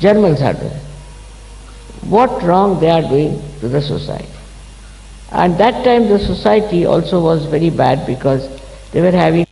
Germans are doing. What wrong they are doing to the society. And that time the society also was very bad because they were having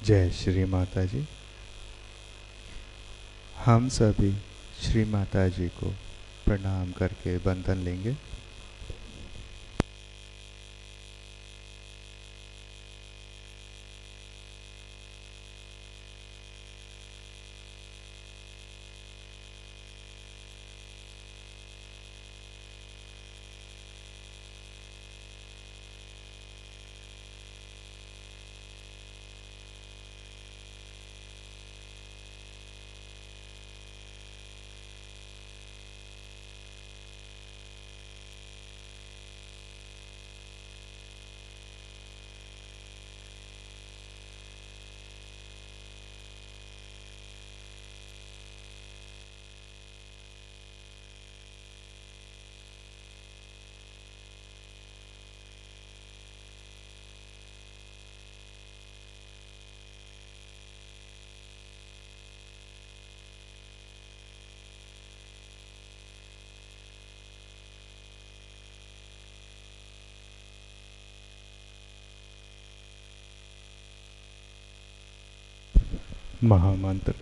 जय श्री माता जी। हम सभी श्री माता जी को प्रणाम करके बंधन लेंगे। महामंत्र।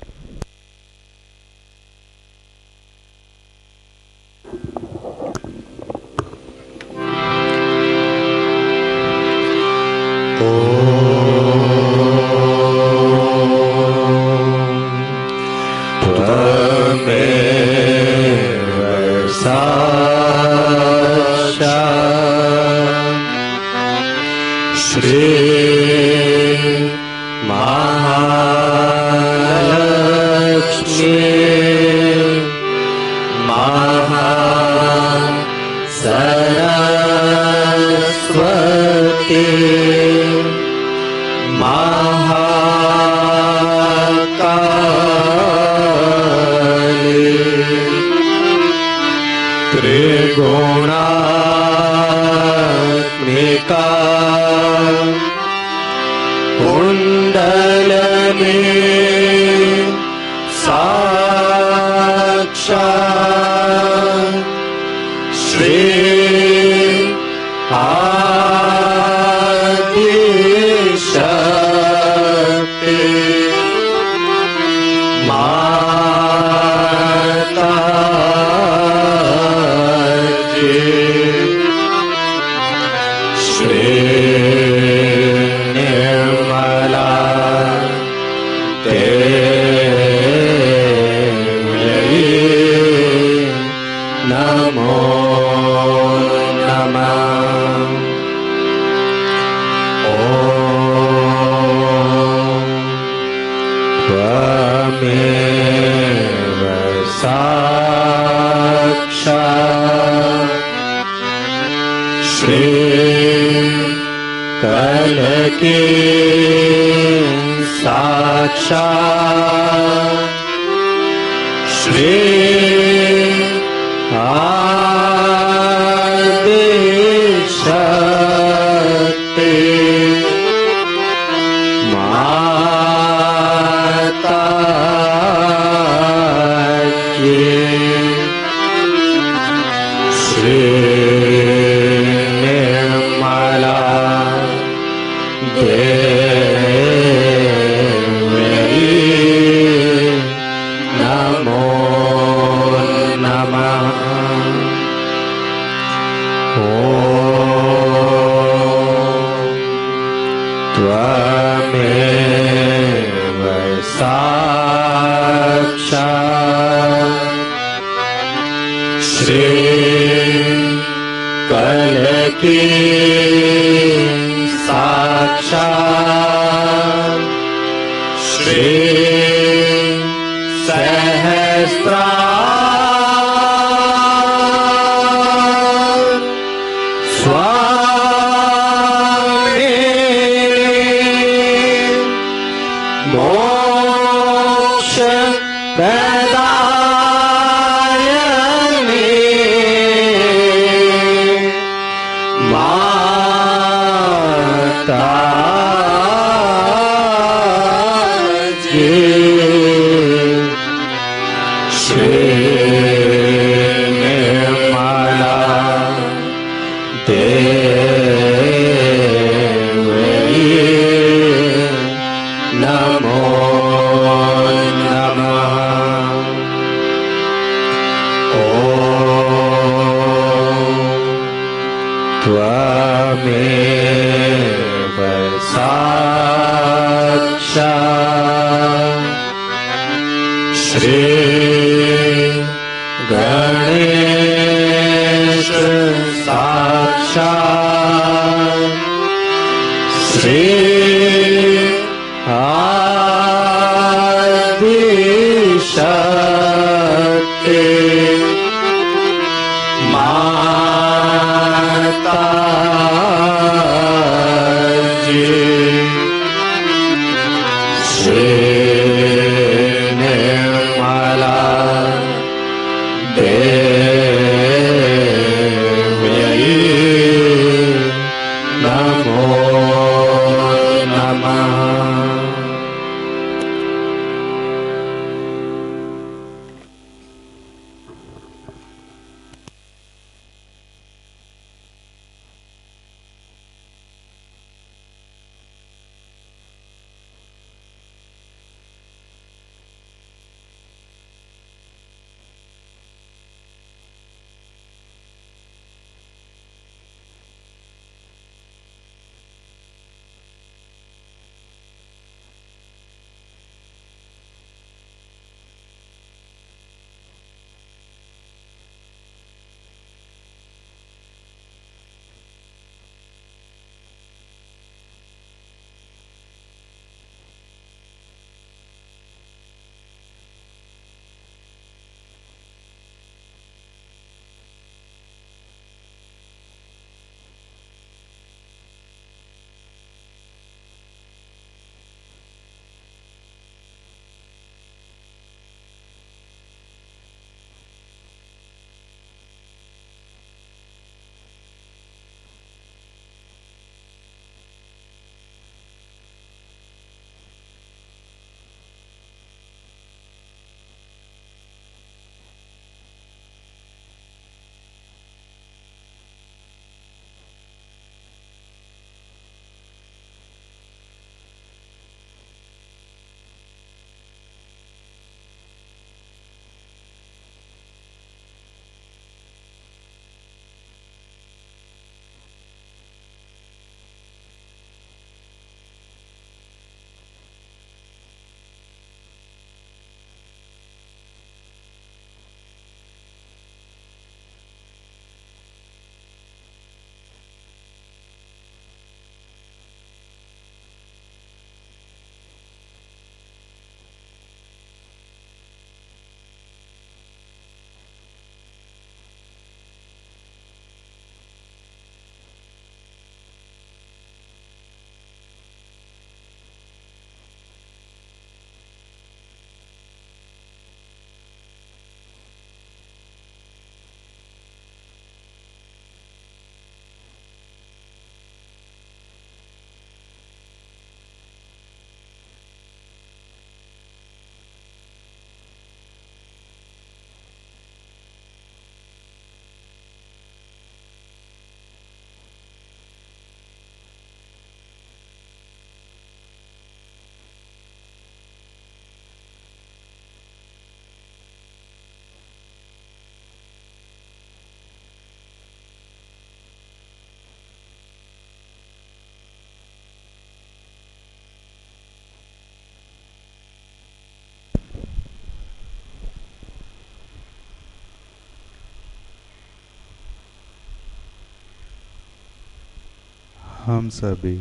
हम सभी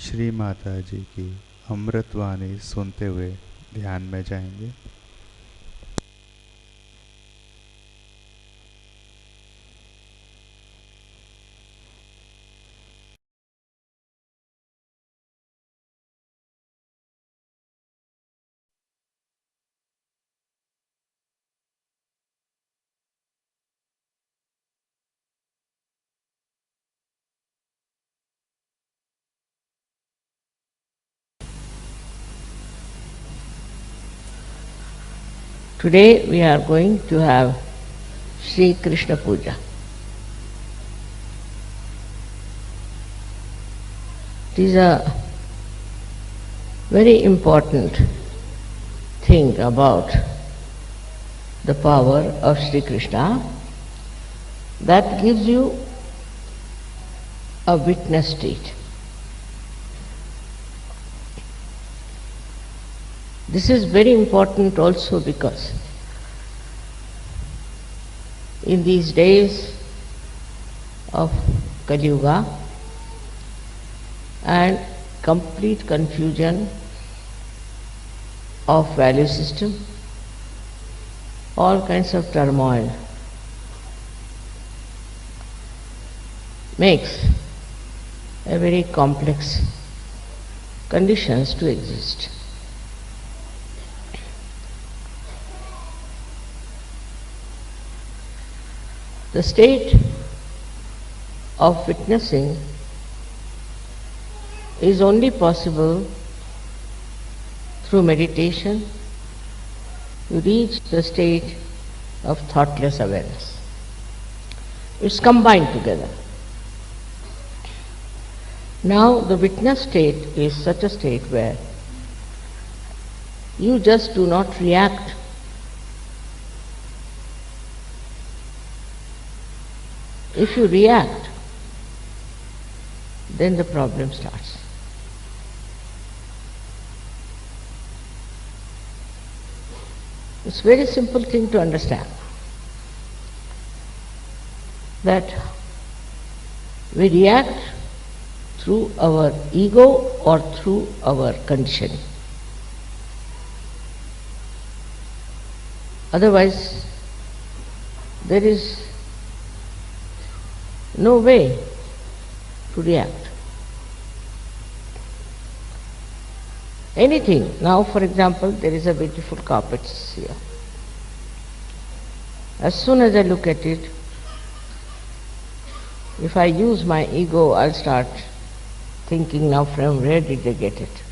श्री माता जी की अमृतवाणी सुनते हुए ध्यान में जाएंगे। Today we are going to have Sri Krishna Puja. It is a very important thing about the power of Sri Krishna that gives you a witness state. This is very important also because in these days of Kali Yuga and complete confusion of value system, all kinds of turmoil makes a very complex conditions to exist. The state of witnessing is only possible through meditation. You reach the state of thoughtless awareness. It's combined together. Now the witness state is such a state where you just do not react. If you react, then the problem starts. It's a very simple thing to understand that we react through our ego or through our conditioning. Otherwise, there is no way to react. Anything. Now, for example, there is a beautiful carpet here. As soon as I look at it, if I use my ego, I'll start thinking now from where did they get it?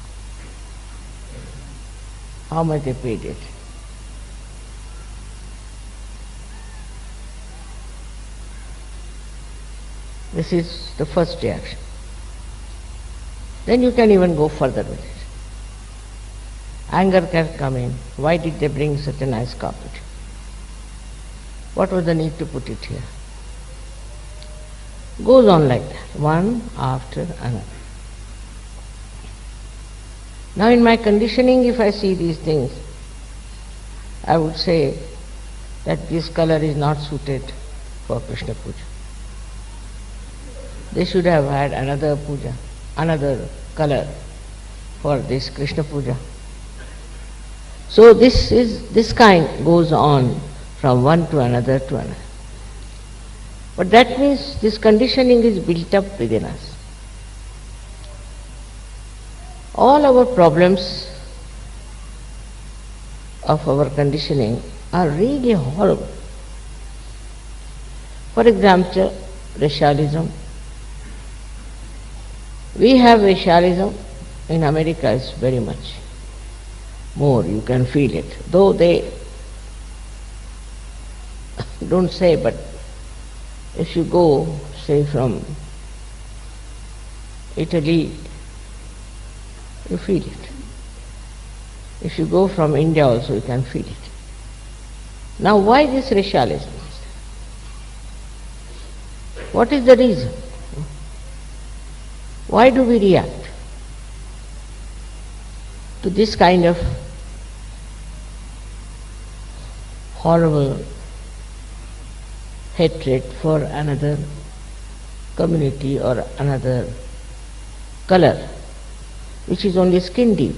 How much they paid it? This is the first reaction. Then you can even go further with it. Anger can come in. Why did they bring such a nice carpet? What was the need to put it here? Goes on like that, one after another. Now in my conditioning, if I see these things, I would say that this color is not suited for Krishna Puja. They should have had another puja, another color for this Krishna Puja. So this kind goes on from one to another to another. But that means this conditioning is built up within us. All our problems of our conditioning are really horrible. For example, racialism. We have racialism. In America it's very much more, you can feel it. Though they don't say, but if you go, say, from Italy, you feel it. If you go from India also, you can feel it. Now why this racialism? What is the reason? Why do we react to this kind of horrible hatred for another community or another color, which is only skin deep.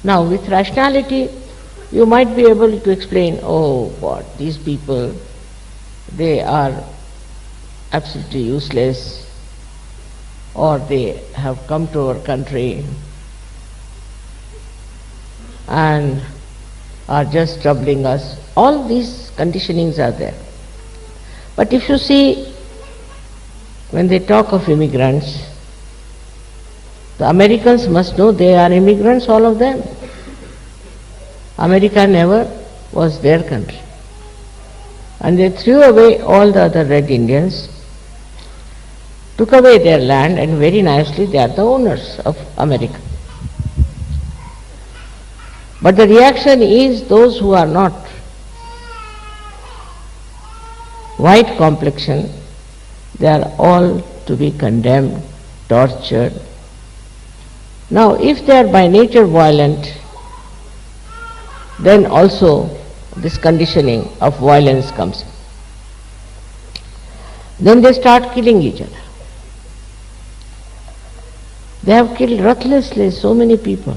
Now with rationality, you might be able to explain, oh what, these people, they are absolutely useless, or they have come to our country and are just troubling us. All these conditionings are there. But if you see, when they talk of immigrants, the Americans must know they are immigrants, all of them. America never was their country. And they threw away all the other red Indians, took away their land, and very nicely they are the owners of America. But the reaction is those who are not white complexion, they are all to be condemned, tortured. Now if they are by nature violent, then also this conditioning of violence comes. Then they start killing each other. They have killed ruthlessly so many people,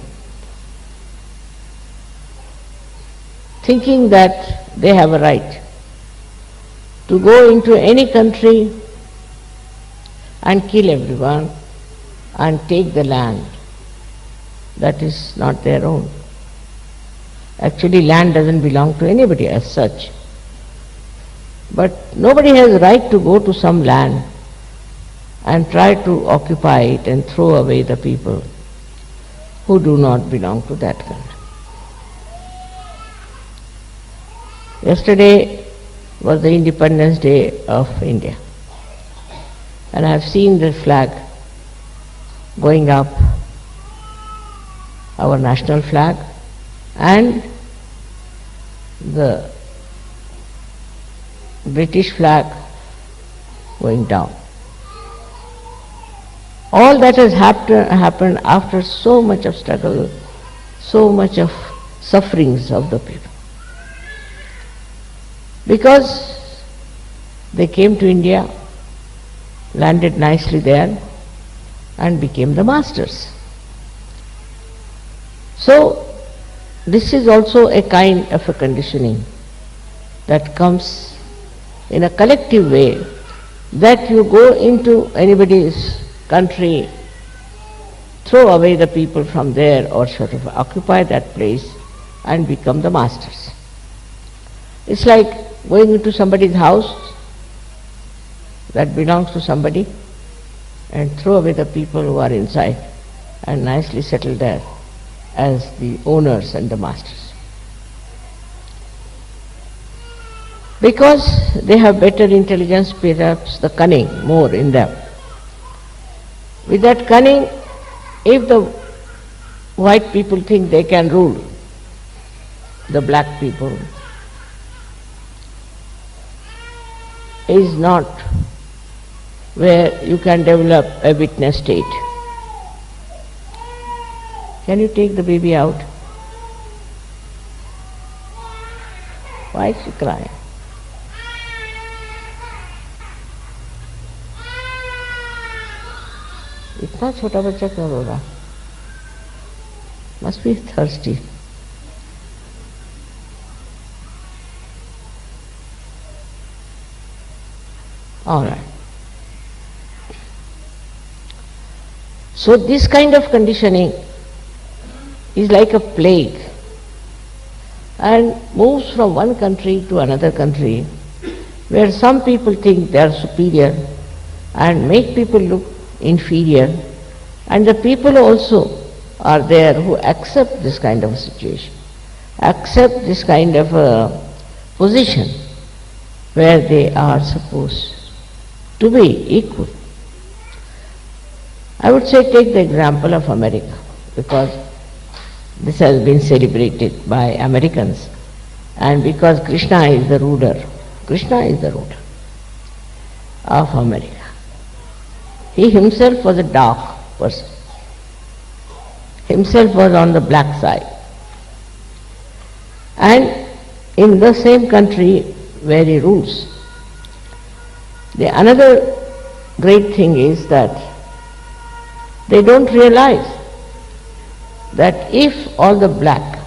thinking that they have a right to go into any country and kill everyone and take the land that is not their own. Actually, land doesn't belong to anybody as such. But nobody has a right to go to some land and try to occupy it and throw away the people who do not belong to that country. Yesterday was the Independence Day of India, and I have seen the flag going up, our national flag, and the British flag going down. All that has happened after so much of struggle, so much of sufferings of the people. Because they came to India, landed nicely there, and became the masters. So this is also a kind of a conditioning that comes in a collective way, that you go into anybody's country, throw away the people from there, or sort of occupy that place and become the masters. It's like going into somebody's house that belongs to somebody and throw away the people who are inside and nicely settle there as the owners and the masters. Because they have better intelligence, perhaps the cunning more in them. With that cunning, if the white people think they can rule the black people, is not where you can develop a witness state. Can you take the baby out? Why is she crying? इतना छोटा बच्चा क्यों रो रहा? Must be thirsty. All right. So this kind of conditioning is like a plague and moves from one country to another country, where some people think they are superior and make people look inferior, and the people also are there who accept this kind of a situation, accept this kind of a position where they are supposed to be equal. I would say take the example of America, because this has been celebrated by Americans, and because Krishna is the ruler of America. He himself was a dark person, himself was on the black side, and in the same country where he rules, the another great thing is that they don't realize that if all the black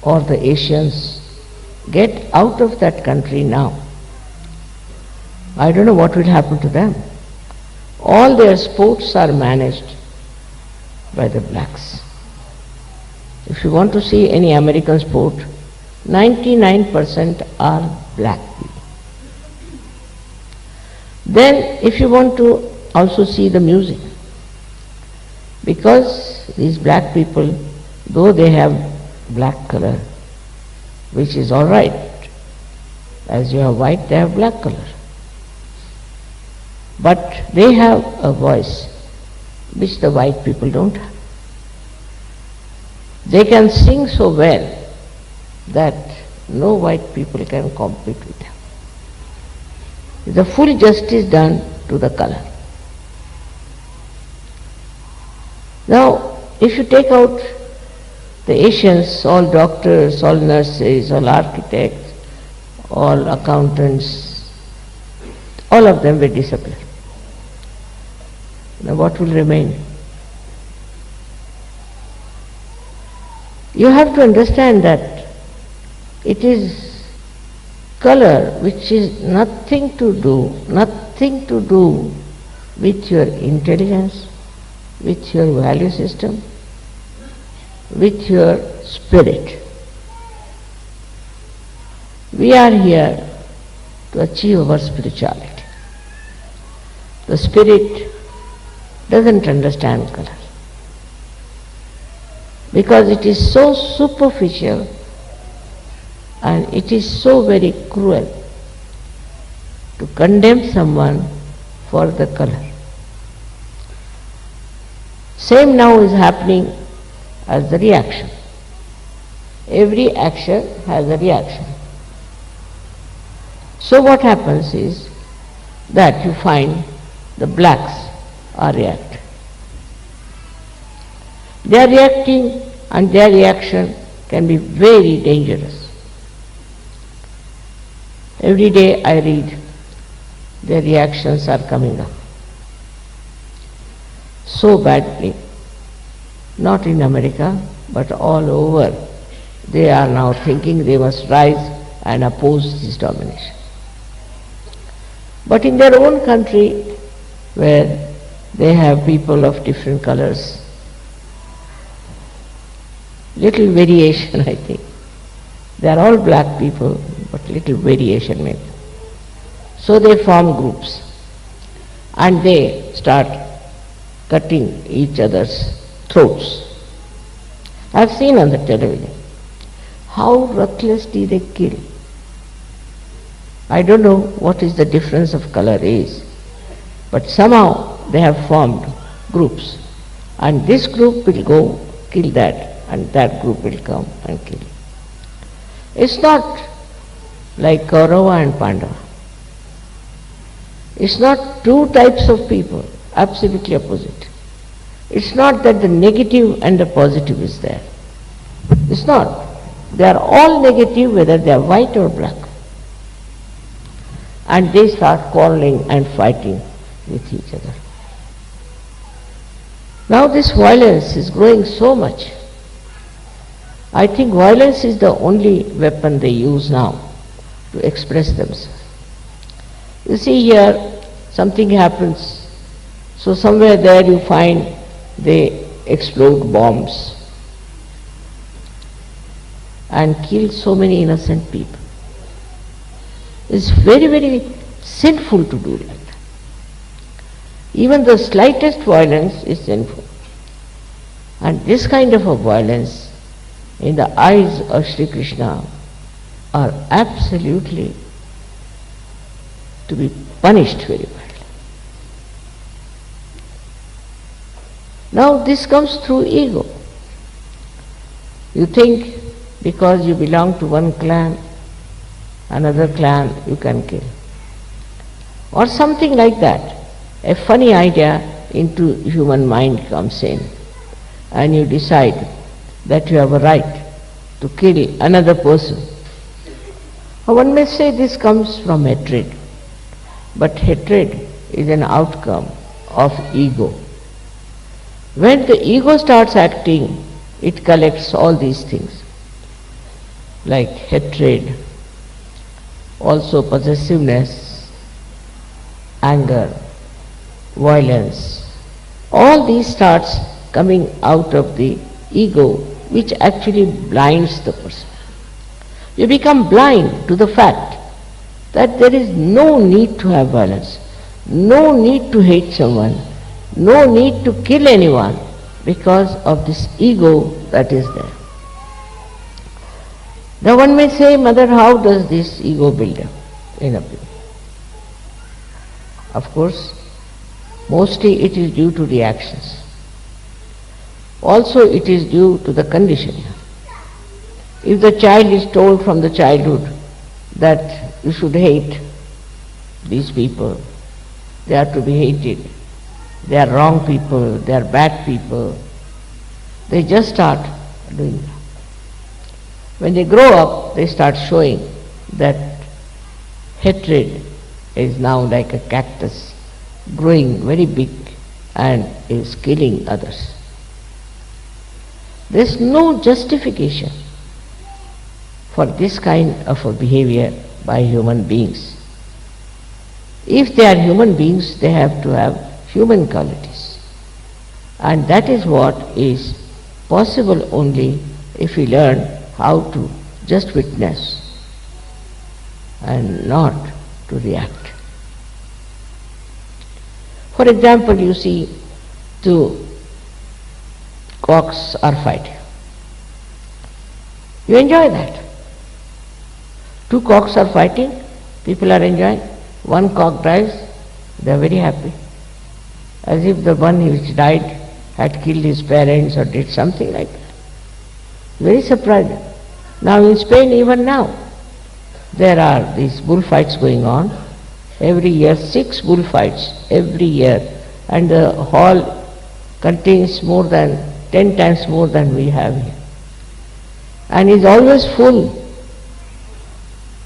or the Asians get out of that country now, I don't know what will happen to them. All their sports are managed by the blacks. If you want to see any American sport, 99% are black people. Then if you want to also see the music, because these black people, though they have black color, which is all right, as you have white, they have black color. But they have a voice which the white people don't have. They can sing so well that no white people can compete with them. The full justice done to the color. Now, if you take out the Asians, all doctors, all nurses, all architects, all accountants, all of them will disappear. Now what will remain? You have to understand that it is color which is nothing to do with your intelligence, with your value system, with your spirit. We are here to achieve our spirituality. The spirit doesn't understand color because it is so superficial and it is so very cruel to condemn someone for the color. Same now is happening as the reaction. Every action has a reaction. So what happens is that you find the blacks are reacting. They are reacting and their reaction can be very dangerous. Every day I read their reactions are coming up so badly, not in America but all over. They are now thinking they must rise and oppose this domination. But in their own country, where they have people of different colors, little variation I think. They are all black people, but little variation maybe. So they form groups and they start cutting each other's throats. I have seen on the television how ruthlessly they kill. I don't know what is the difference of color is, but somehow they have formed groups and this group will go kill that and that group will come and kill. It's not like Kaurava and Pandava. It's not two types of people, absolutely opposite. It's not that the negative and the positive is there. It's not. They are all negative whether they are white or black. And they start quarreling and fighting with each other. Now this violence is growing so much. I think violence is the only weapon they use now to express themselves. You see here, something happens, so somewhere there you find they explode bombs and kill so many innocent people. It's very, very sinful to do that. Even the slightest violence is sinful. And this kind of a violence in the eyes of Sri Krishna are absolutely to be punished very badly. Now this comes through ego. You think because you belong to one clan, another clan you can kill. Or something like that. A funny idea into human mind comes in and you decide that you have a right to kill another person. Or one may say this comes from hatred. but hatred is an outcome of ego. When the ego starts acting, it collects all these things, like hatred, also possessiveness, anger, violence. All these starts coming out of the ego, which actually blinds the person. You become blind to the fact that there is no need to have violence, no need to hate someone, no need to kill anyone because of this ego that is there. Now one may say, Mother, how does this ego build up in a people? Of course, mostly it is due to the actions. Also it is due to the conditioning. If the child is told from the childhood that you should hate these people, they are to be hated, they are wrong people, they are bad people, they just start doing that. When they grow up, they start showing that hatred is now like a cactus, growing very big and is killing others. There is no justification for this kind of a behavior by human beings. If they are human beings, they have to have human qualities. And that is what is possible only if we learn how to just witness and not to react. For example, you see two cocks are fighting. You enjoy that. Two cocks are fighting, people are enjoying. One cock dies, they are very happy. As if the one which died had killed his parents or did something like that. Very surprising. Now in Spain, even now, there are these bullfights going on. Every year, 6 bullfights every year, and the hall contains more than 10 times more than we have here. And is always full.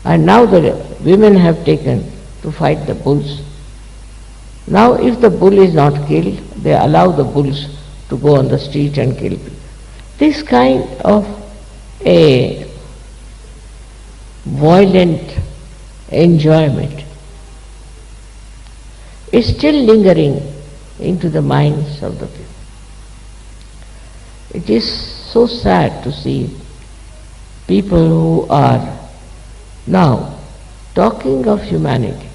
And now the women have taken to fight the bulls. Now if the bull is not killed, they allow the bulls to go on the street and kill people. This kind of a violent enjoyment is still lingering into the minds of the people. It is so sad to see people who are now talking of humanity,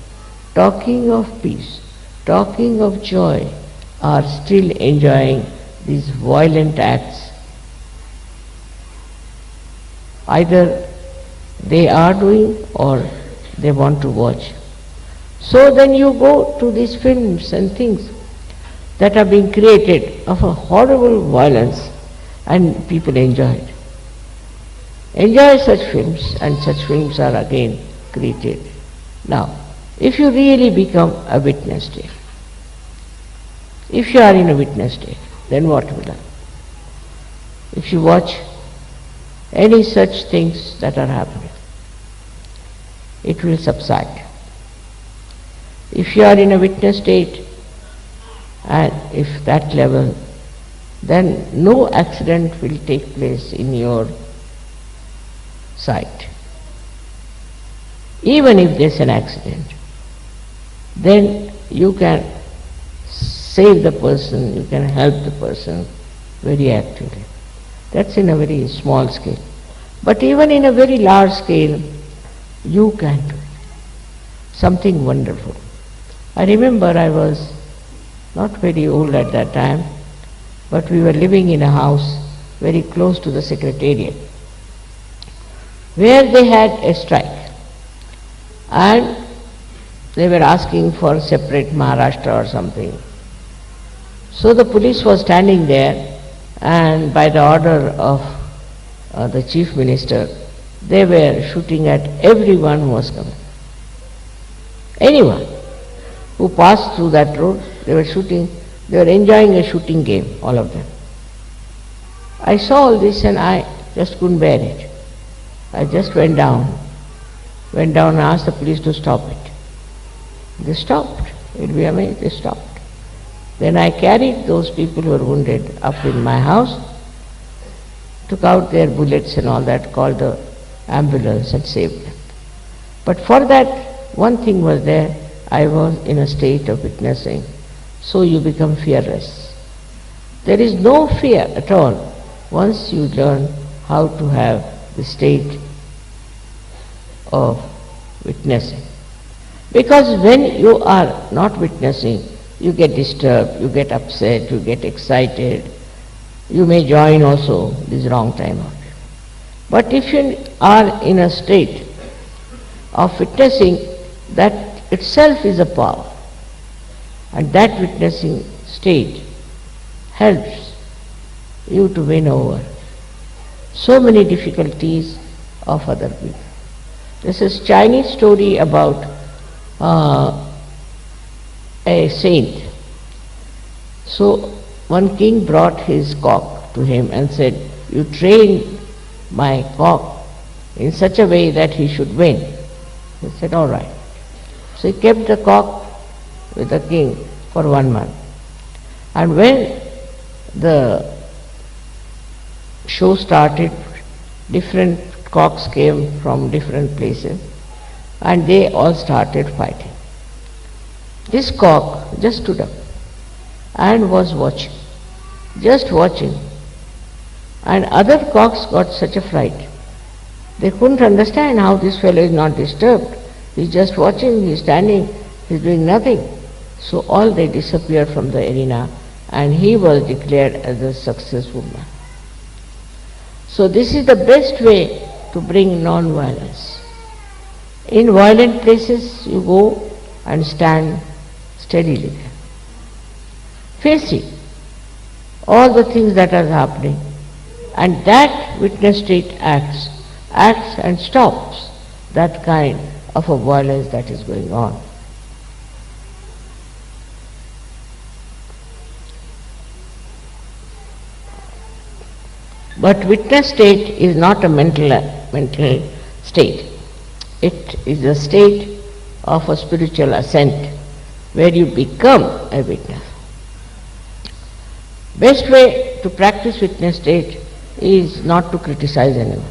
talking of peace, talking of joy, are still enjoying these violent acts. Either they are doing or they want to watch. So then you go to these films and things that are being created of a horrible violence, and people enjoy it. Enjoy such films, and such films are again created. Now, if you really become a witness state, if you are in a witness state, then what will happen? If you watch any such things that are happening, it will subside. If you are in a witness state, and if that level, then no accident will take place in your sight. Even if there is an accident, then you can save the person, you can help the person very actively. That's in a very small scale. But even in a very large scale, you can do it. Something wonderful. I remember I was not very old at that time, but we were living in a house very close to the secretariat, where they had a strike, and they were asking for separate Maharashtra or something. So the police was standing there, and by the order of the chief minister, they were shooting at everyone who was coming. Anyone who passed through that road, they were shooting, they were enjoying a shooting game, all of them. I saw all this and I just couldn't bear it. I just went down and asked the police to stop it. They stopped. You'll be amazed, they stopped. Then I carried those people who were wounded up in my house, took out their bullets and all that, called the ambulance and saved them. But for that, one thing was there, I was in a state of witnessing. So you become fearless. There is no fear at all once you learn how to have the state of witnessing. Because when you are not witnessing, you get disturbed, you get upset, you get excited, you may join also this wrong time out. But if you are in a state of witnessing, that itself is a power, and that witnessing state helps you to win over so many difficulties of other people. This is Chinese story about a saint. So one king brought his cock to him and said, "You train my cock in such a way that he should win." He said, "All right." So he kept the cock with the king for 1 month. And when the show started, different cocks came from different places and they all started fighting. This cock just stood up and was watching, just watching. And other cocks got such a fright. They couldn't understand how this fellow is not disturbed. He's just watching, he's standing, he's doing nothing. So all they disappeared from the arena and he was declared as a successful man. So this is the best way to bring non-violence. In violent places you go and stand steadily there, facing all the things that are happening, and that witness state acts and stops that kind of a violence that is going on. But witness state is not a mental state. It is a state of a spiritual ascent where you become a witness. Best way to practice witness state is not to criticize anyone.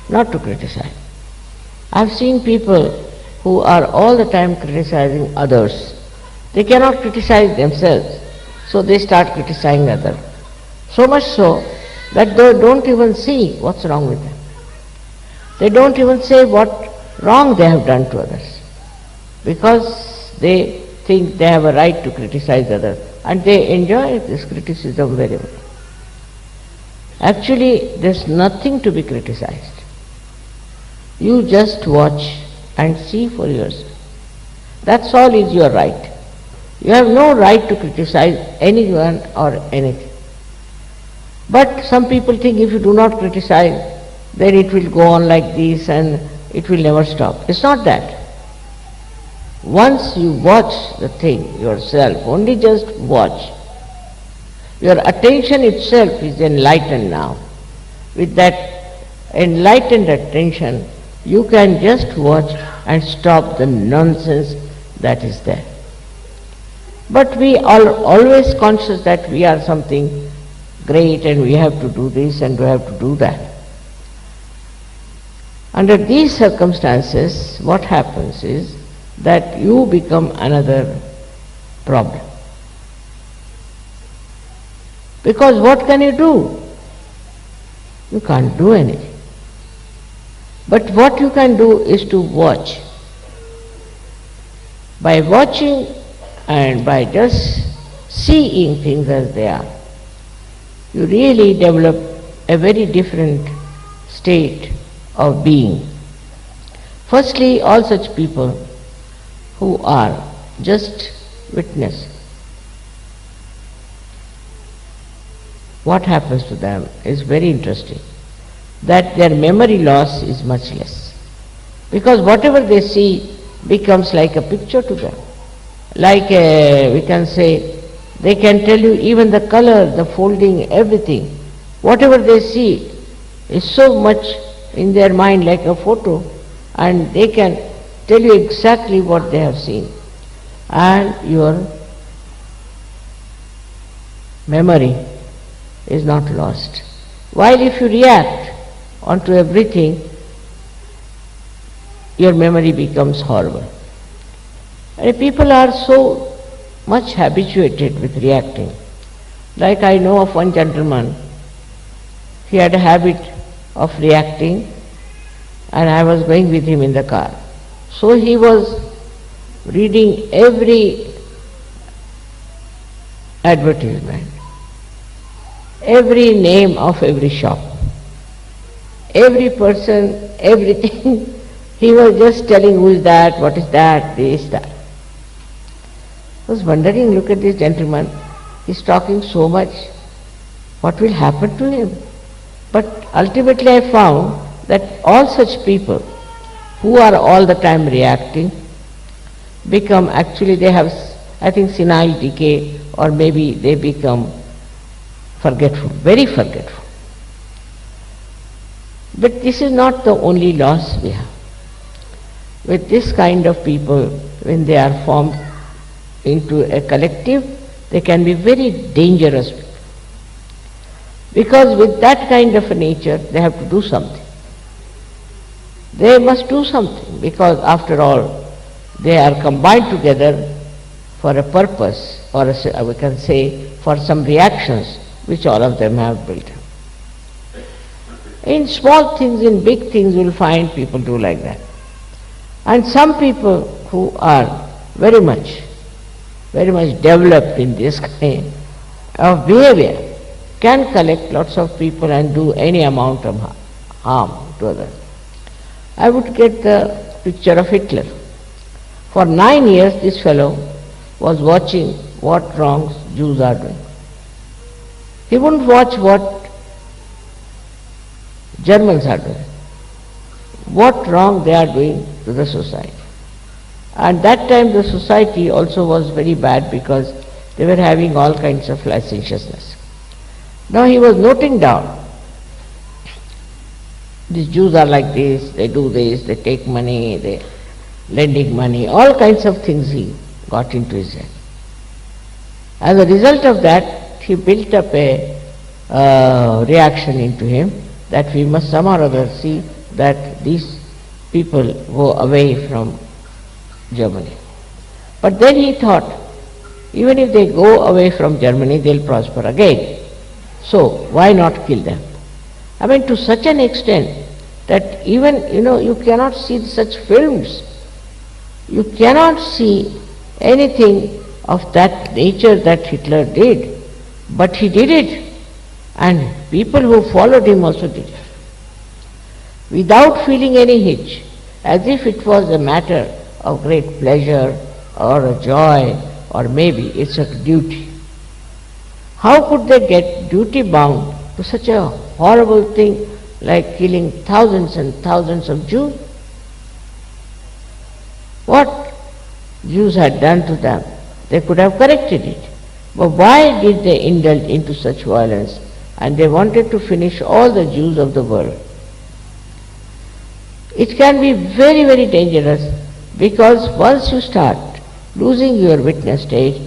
Not to criticize. I've seen people who are all the time criticizing others. They cannot criticize themselves, so they start criticizing others. So much so that they don't even see what's wrong with them. They don't even say what wrong they have done to others, because they think they have a right to criticize others, and they enjoy this criticism very well. Actually, there's nothing to be criticized. You just watch and see for yourself. That's all is your right. You have no right to criticize anyone or anything. But some people think if you do not criticize, then it will go on like this and it will never stop. It's not that. Once you watch the thing yourself, only just watch, your attention itself is enlightened now. With that enlightened attention, you can just watch and stop the nonsense that is there. But we are always conscious that we are something great and we have to do this and we have to do that. Under these circumstances, what happens is that you become another problem. Because what can you do? You can't do anything. But what you can do is to watch. By watching and by just seeing things as they are, you really develop a very different state of being. Firstly, all such people who are just witness, what happens to them is very interesting, that their memory loss is much less. Because whatever they see becomes like a picture to them. Like we can say, they can tell you even the color, the folding, everything. Whatever they see is so much in their mind like a photo, and they can tell you exactly what they have seen, and your memory is not lost. While if you react onto everything, your memory becomes horrible. And people are so much habituated with reacting. Like I know of one gentleman, he had a habit of reacting, and I was going with him in the car. So he was reading every advertisement, every name of every shop, every person, everything. He was just telling who is that, what is that, this, that. I was wondering, look at this gentleman, he's talking so much, what will happen to him? But ultimately I found that all such people who are all the time reacting become, actually they have, I think, senile decay, or maybe they become forgetful, very forgetful. But this is not the only loss we have. With this kind of people, when they are formed into a collective, they can be very dangerous people. Because with that kind of a nature, they have to do something. They must do something, because after all, they are combined together for a purpose, or we can say for some reactions which all of them have built up. In small things, in big things, you will find people do like that. And some people who are very much developed in this kind of behavior can collect lots of people and do any amount of harm to others. I would get the picture of Hitler. For 9 years this fellow was watching what wrongs Jews are doing. He wouldn't watch what Germans are doing, what wrong they are doing to the society. And that time the society also was very bad, because they were having all kinds of licentiousness. Now he was noting down, these Jews are like this, they do this, they take money, they lending money, all kinds of things he got into his head. As a result of that, he built up a reaction into him that we must somehow or other see that these people go away from Germany. But then he thought, even if they go away from Germany, they'll prosper again. So why not kill them? I mean, to such an extent that even, you cannot see such films. You cannot see anything of that nature that Hitler did. But he did it, and people who followed him also did it. Without feeling any hitch, as if it was a matter of great pleasure or a joy, or maybe it's a duty. How could they get duty bound to such a horrible thing like killing thousands and thousands of Jews? What Jews had done to them, they could have corrected it. But why did they indulge into such violence? And they wanted to finish all the Jews of the world. It can be very, very dangerous, because once you start losing your witness stage,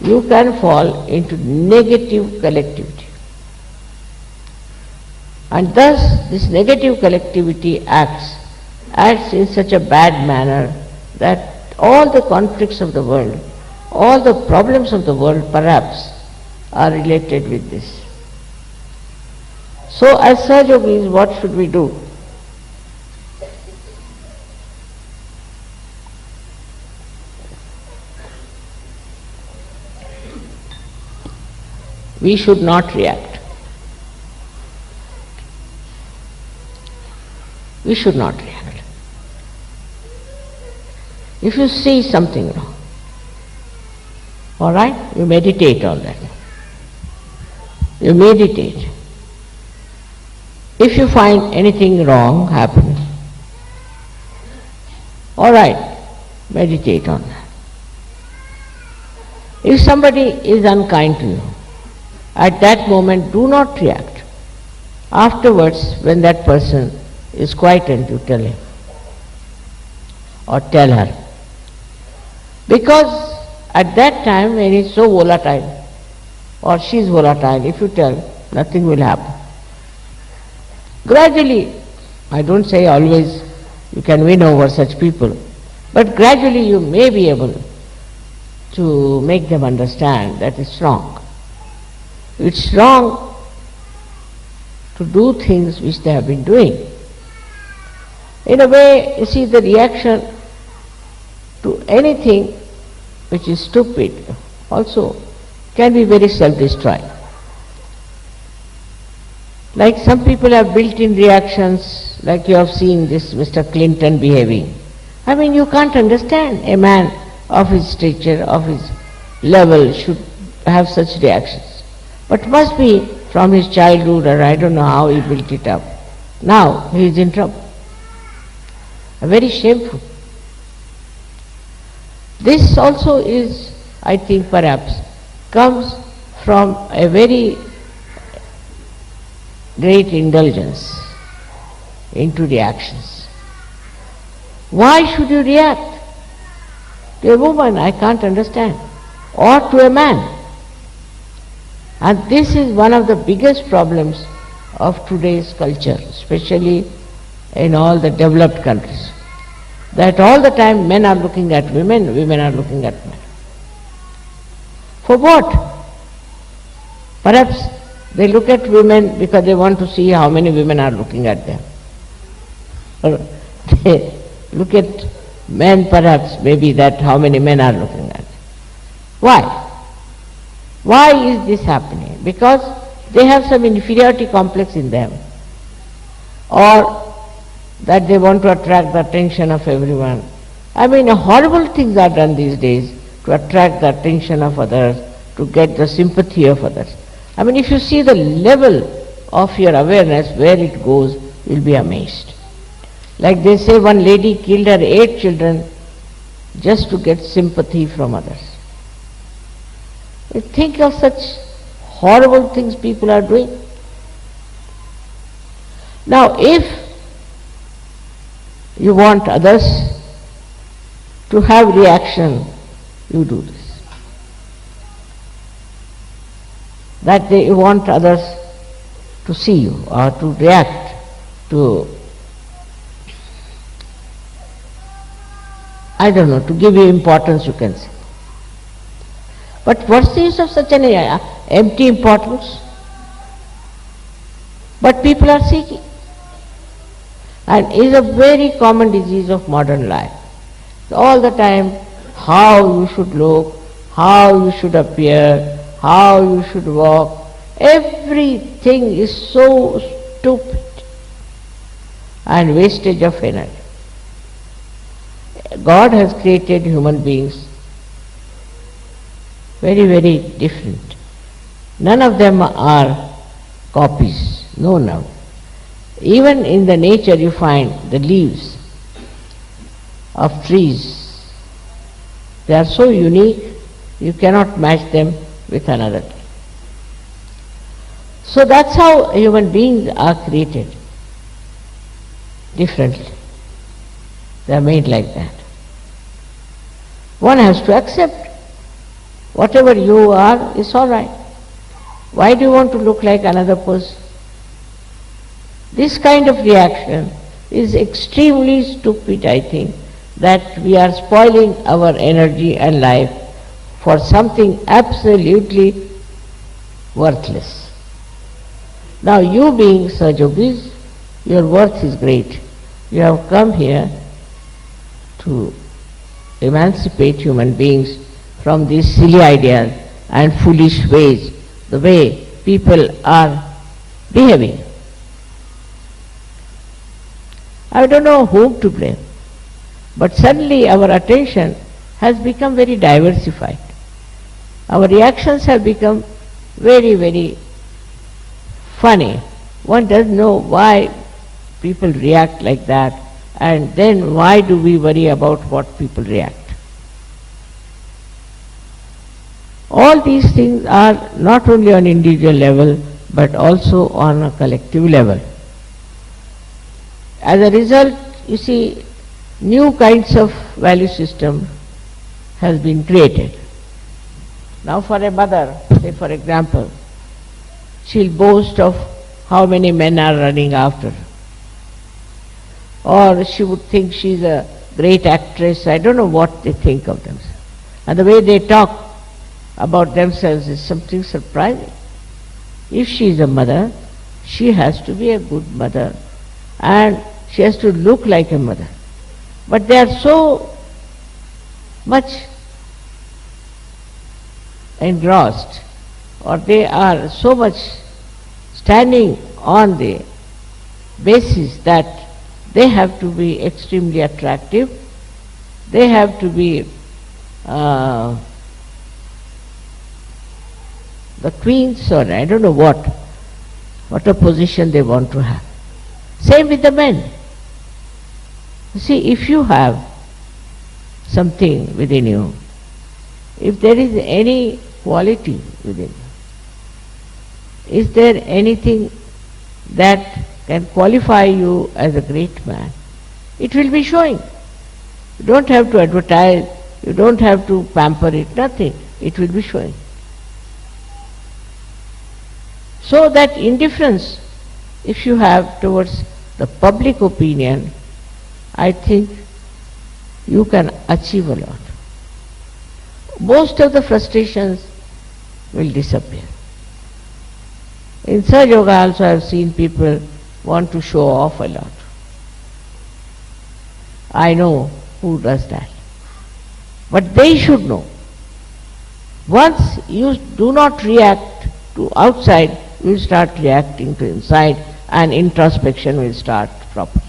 you can fall into negative collectivity. And thus this negative collectivity acts in such a bad manner that all the conflicts of the world, all the problems of the world perhaps are related with this. So as Sahajogis, what should we do? We should not react. We should not react. If you see something wrong, all right, you meditate on that. You meditate. If you find anything wrong happening, all right, meditate on that. If somebody is unkind to you, at that moment do not react. Afterwards, when that person is quietened, you tell him. or tell her. Because at that time when it's so volatile, or she's volatile, if you tell, nothing will happen. Gradually, I don't say always you can win over such people, but gradually you may be able to make them understand that it's wrong. It's wrong to do things which they have been doing. In a way, you see, the reaction to anything which is stupid also can be very self-destroying. Like some people have built-in reactions, like you have seen this Mr. Clinton behaving. I mean, you can't understand a man of his stature, of his level should have such reactions. But must be from his childhood, or I don't know how he built it up. Now he is in trouble. Very shameful. This also is, I think, perhaps comes from a very great indulgence into reactions. Why should you react to a woman? I can't understand. Or to a man. And this is one of the biggest problems of today's culture, especially in all the developed countries. That all the time men are looking at women, women are looking at men. For what? Perhaps they look at women because they want to see how many women are looking at them. Or they look at men perhaps, maybe that how many men are looking at them. Why? Why is this happening? Because they have some inferiority complex in them, or that they want to attract the attention of everyone. I mean, horrible things are done these days to attract the attention of others, to get the sympathy of others. I mean, if you see the level of your awareness, where it goes, you'll be amazed. Like they say, one lady killed her 8 children just to get sympathy from others. You think of such horrible things people are doing. Now, if you want others to have reaction, you do this. That you want others to see you or to react to, I don't know, to give you importance, you can say. But what's the use of such an empty importance? But people are seeking. And is a very common disease of modern life. All the time, how you should look, how you should appear, how you should walk, everything is so stupid and wastage of energy. God has created human beings very, very different. None of them are copies, no. Even in the nature you find the leaves of trees. They are so unique, you cannot match them with another tree. So that's how human beings are created, differently. They are made like that. One has to accept whatever you are is all right. Why do you want to look like another person? This kind of reaction is extremely stupid, I think, that we are spoiling our energy and life for something absolutely worthless. Now you being Sajogis, your worth is great. You have come here to emancipate human beings from these silly ideas and foolish ways, the way people are behaving. I don't know whom to blame, but suddenly our attention has become very diversified. Our reactions have become very, very funny. One doesn't know why people react like that, and then why do we worry about what people react? All these things are not only on individual level, but also on a collective level. As a result, you see, new kinds of value system has been created. Now for a mother, say for example, she'll boast of how many men are running after her. Or she would think she's a great actress. I don't know what they think of themselves. And the way they talk about themselves is something surprising. If she is a mother, she has to be a good mother and she has to look like a mother. But they are so much engrossed, or they are so much standing on the basis that they have to be extremely attractive, they have to be the queens, or I don't know what a position they want to have. Same with the men. You see, if you have something within you, if there is any quality within you, is there anything that can qualify you as a great man, it will be showing. You don't have to advertise, you don't have to pamper it, nothing. It will be showing. So that indifference, if you have towards the public opinion, I think you can achieve a lot. Most of the frustrations will disappear. In Sahaja Yoga also I have seen people want to show off a lot. I know who does that. But they should know. Once you do not react to outside, you will start reacting to inside, and introspection will start properly.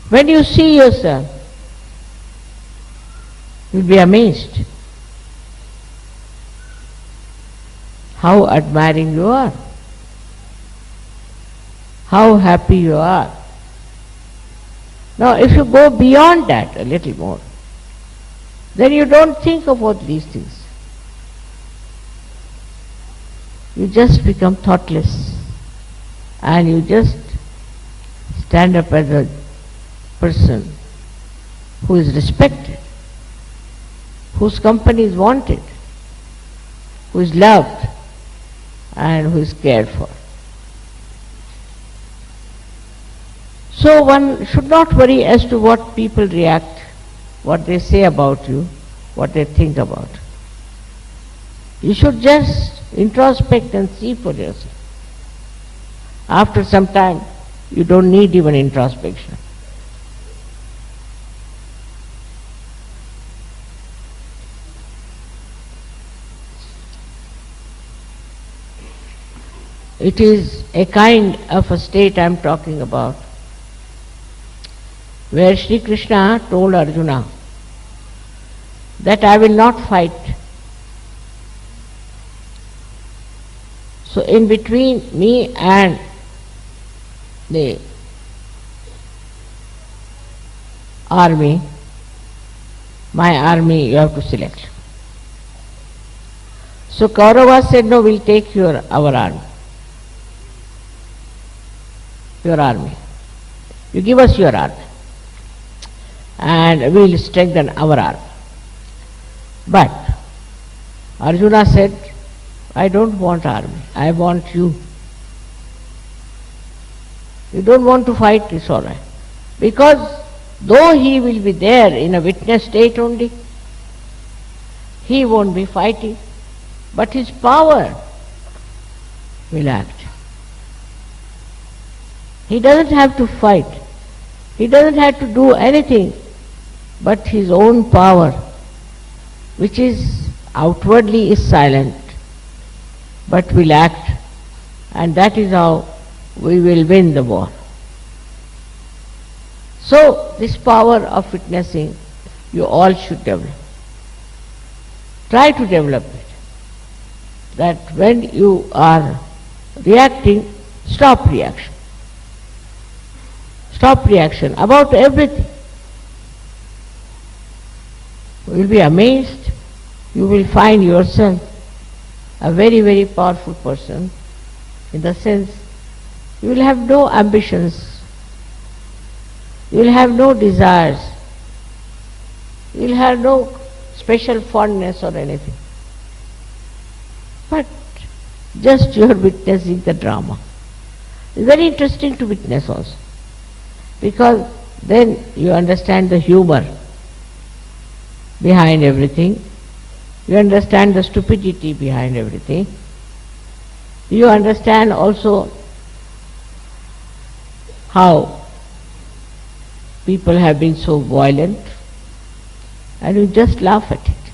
When you see yourself, you will be amazed how admiring you are, how happy you are. Now if you go beyond that a little more, then you don't think about these things. You just become thoughtless and you just stand up as a person who is respected, whose company is wanted, who is loved and who is cared for. So one should not worry as to what people react, what they say about you, what they think about. You should just introspect and see for yourself. After some time, you don't need even introspection. It is a kind of a state I am talking about, where Sri Krishna told Arjuna that I will not fight. So in between me and the army, my army you have to select. So Kauravas said, no, we'll take our army. Your army. You give us your army and we will strengthen our army. But Arjuna said, I don't want army, I want you. You don't want to fight, it's all right. Because though he will be there in a witness state only, he won't be fighting, but his power will act. He doesn't have to fight. He doesn't have to do anything but his own power, which is outwardly is silent, but will act, and that is how we will win the war. So this power of witnessing you all should develop. Try to develop it. That when you are reacting, stop reaction. Stop reaction about everything. You will be amazed. You will find yourself a very, very powerful person, in the sense you will have no ambitions You will have no desires. You will have no special fondness or anything. But just you are witnessing the drama. It's very interesting to witness also, because then you understand the humor behind everything. You understand the stupidity behind everything. You understand also how people have been so violent, and you just laugh at it.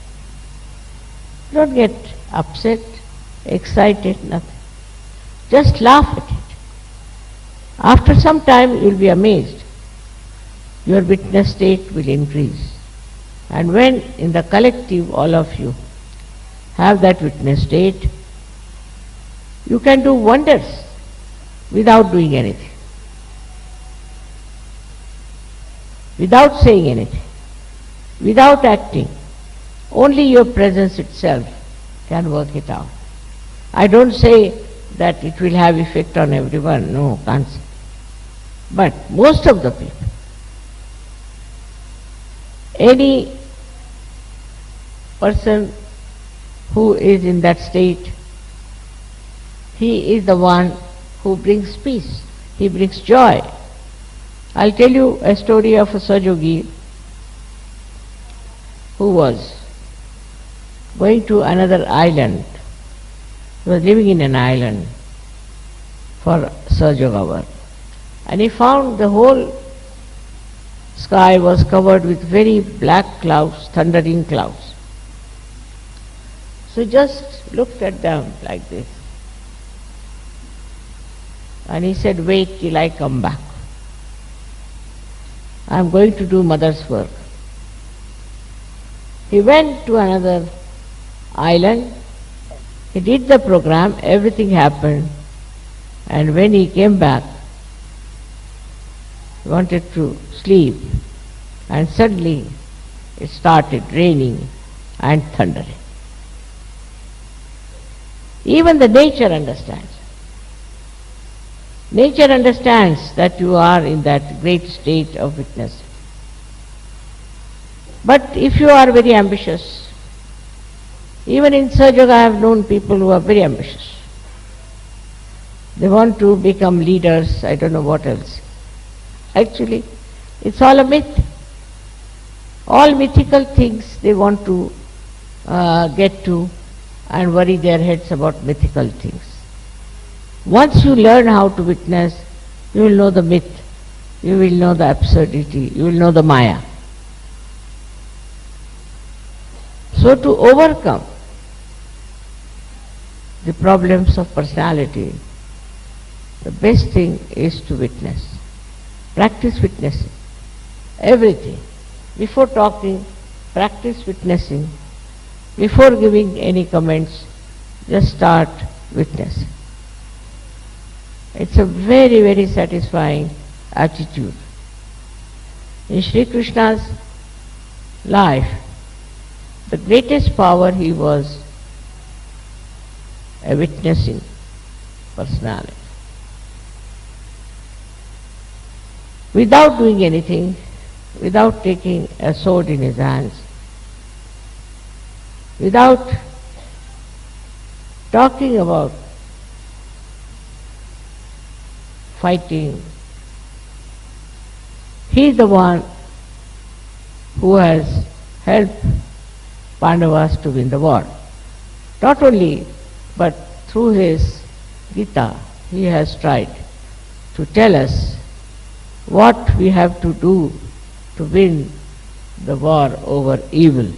You don't get upset, excited, nothing. Just laugh at it. After some time you will be amazed. Your witness state will increase. And when in the collective all of you have that witness state, you can do wonders without doing anything, without saying anything, without acting. Only your presence itself can work it out. I don't say that it will have effect on everyone, no, can't say. But most of the people, any person who is in that state, he is the one who brings peace, he brings joy. I'll tell you a story of a Sajogi who was going to another island. He was living in an island for Sajoga work. And he found the whole sky was covered with very black clouds, thundering clouds. So he just looked at them like this. And he said, wait till I come back. I am going to do mother's work. He went to another island. He did the program, everything happened. And when he came back, he wanted to sleep. And suddenly it started raining and thundering. Even the nature understands. Nature understands that you are in that great state of witness. But if you are very ambitious, even in Sajoga I have known people who are very ambitious. They want to become leaders, I don't know what else. Actually, it's all a myth. All mythical things they want to get to and worry their heads about mythical things. Once you learn how to witness, you will know the myth, you will know the absurdity, you will know the Maya. So to overcome the problems of personality, the best thing is to witness. Practice witnessing. Everything. Before talking, practice witnessing. Before giving any comments, just start witnessing. It's a very, very satisfying attitude. In Sri Krishna's life, the greatest power he was a witnessing personality. Without doing anything, without taking a sword in his hands, without talking about fighting, he is the one who has helped Pandavas to win the war. Not only, but through his Gita, he has tried to tell us what we have to do to win the war over evil.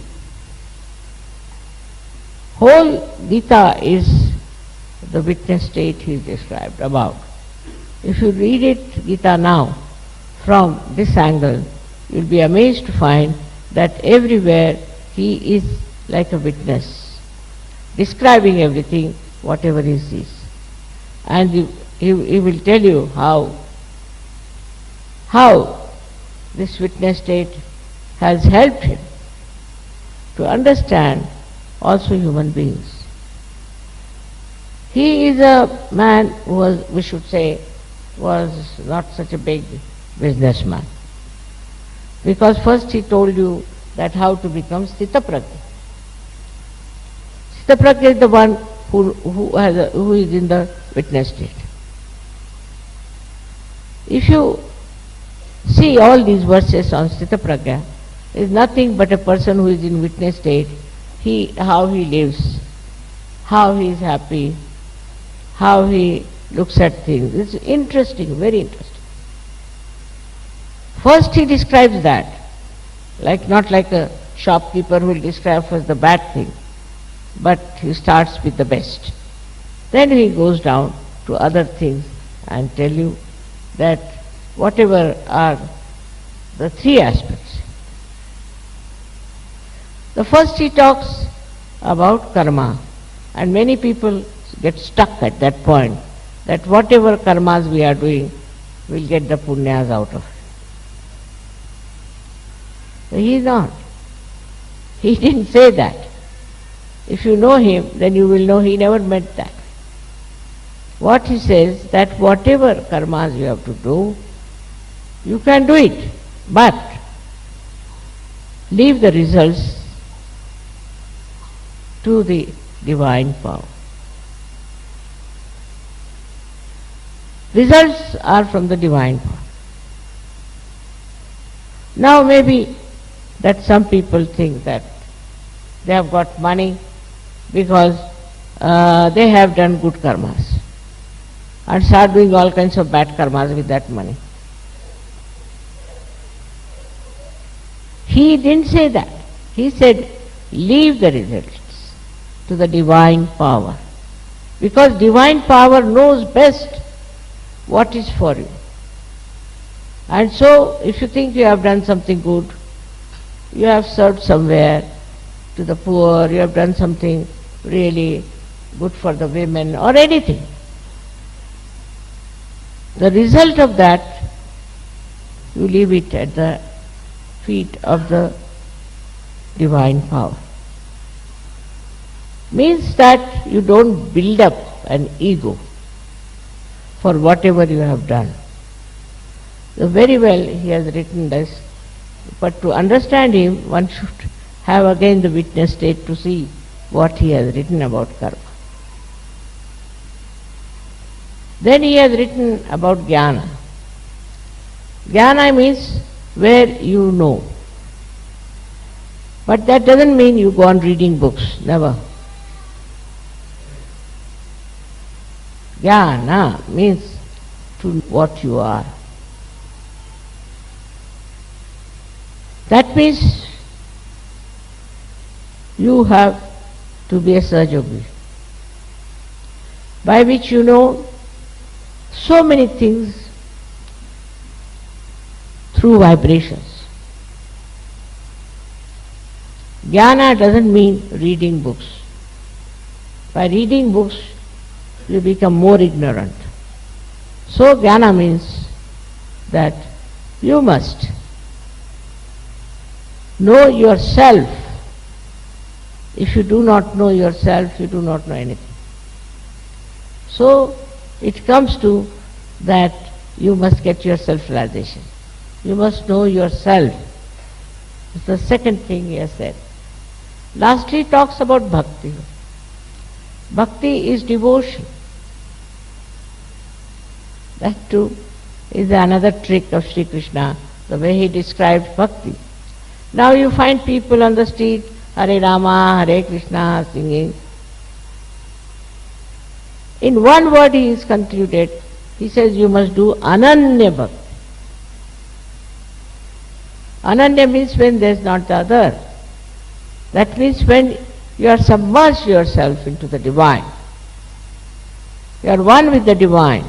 Whole Gita is the witness state he described about. If you read it, Gita now, from this angle, you will be amazed to find that everywhere he is like a witness, describing everything, whatever he sees. And he will tell you how this witness state has helped him to understand also human beings. He is a man who was, we should say, was not such a big businessman. Because first he told you that how to become Sthita Prajna. Sthita Prajna is the one who is in the witness state. If you see all these verses on Sthita Prajna, is nothing but a person who is in witness state, how he lives, how he is happy, how he looks at things. It's interesting, very interesting. First he describes that, not like a shopkeeper who will describe first the bad thing, but he starts with the best. Then he goes down to other things and tell you that whatever are the three aspects. The first he talks about karma, and many people get stuck at that point, that whatever karmas we are doing, we'll get the punyas out of it. He is not. He didn't say that. If you know him, then you will know he never meant that. What he says, that whatever karmas you have to do, you can do it, but leave the results to the divine power. Results are from the divine power. Now maybe that some people think that they have got money because they have done good karmas and start doing all kinds of bad karmas with that money. He didn't say that. He said, leave the results to the divine power. Because divine power knows best what is for you. And so, if you think you have done something good, you have served somewhere to the poor, you have done something really good for the women or anything, the result of that, you leave it at the feet of the divine power. Means that you don't build up an ego for whatever you have done. So very well he has written this, but to understand him, one should have again the witness state to see what he has written about karma. Then he has written about jnana. Jnana means where you know. But that doesn't mean you go on reading books, never. Jnana means to know what you are. That means you have to be a Sahajogi, by which you know so many things through vibrations. Jnana doesn't mean reading books. By reading books, you become more ignorant. So jnana means that you must know yourself. If you do not know yourself, you do not know anything. So it comes to that you must get your self-realization. You must know yourself. It's the second thing he has said. Lastly, he talks about bhakti. Bhakti is devotion. That too is another trick of Sri Krishna, the way he described bhakti. Now you find people on the street, Hare Rama, Hare Krishna, singing. In one word he is concluded, he says you must do ananya bhakti. Ananya means when there is not the other. That means when you are submerged yourself into the divine. You are one with the divine.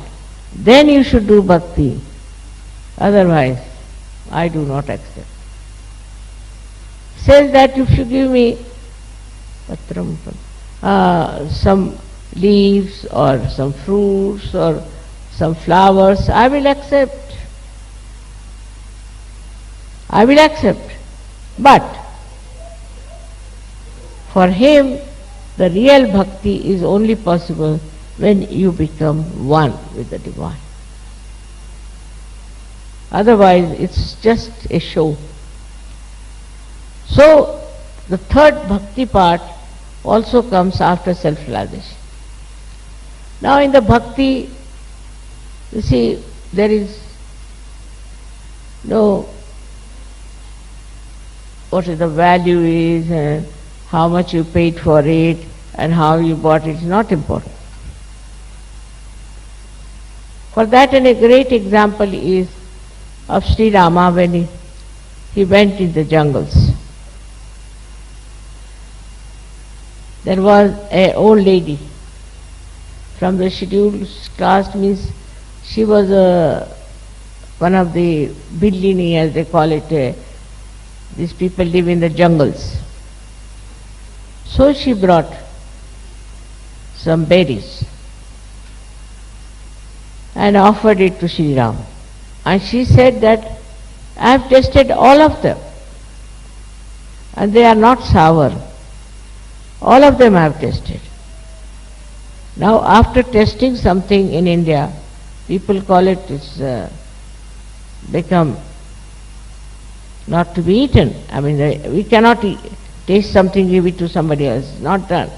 Then you should do bhakti. Otherwise, I do not accept. Says that if you give me some leaves or some fruits or some flowers, I will accept. I will accept. But for him, the real bhakti is only possible when you become one with the divine. Otherwise, it's just a show. So the third bhakti part also comes after self-realization. Now in the bhakti, you see, there is no what the value is and how much you paid for it and how you bought it is not important. For that, and a great example is of Sri Rama when he went in the jungles. There was an old lady from the scheduled caste, means she was one of the billini, as they call it. These people live in the jungles. So she brought some berries and offered it to Sri Ram. And she said that I have tasted all of them and they are not sour. All of them I have tasted. Now after tasting something in India, people call it's become not to be eaten. I mean, we cannot taste something, give it to somebody else. Not done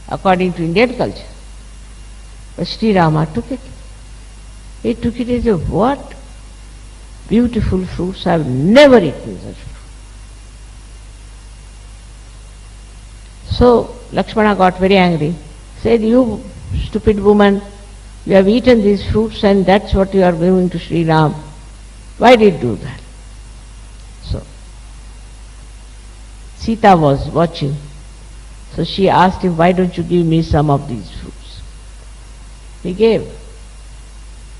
according to Indian culture. But Sri Rama took it. He took it as a what? Beautiful fruits. I have never eaten such fruit. So Lakshmana got very angry. Said, you stupid woman, you have eaten these fruits and that's what you are giving to Sri Ram. Why did you do that? So Sita was watching. So she asked him, why don't you give me some of these fruits? He gave.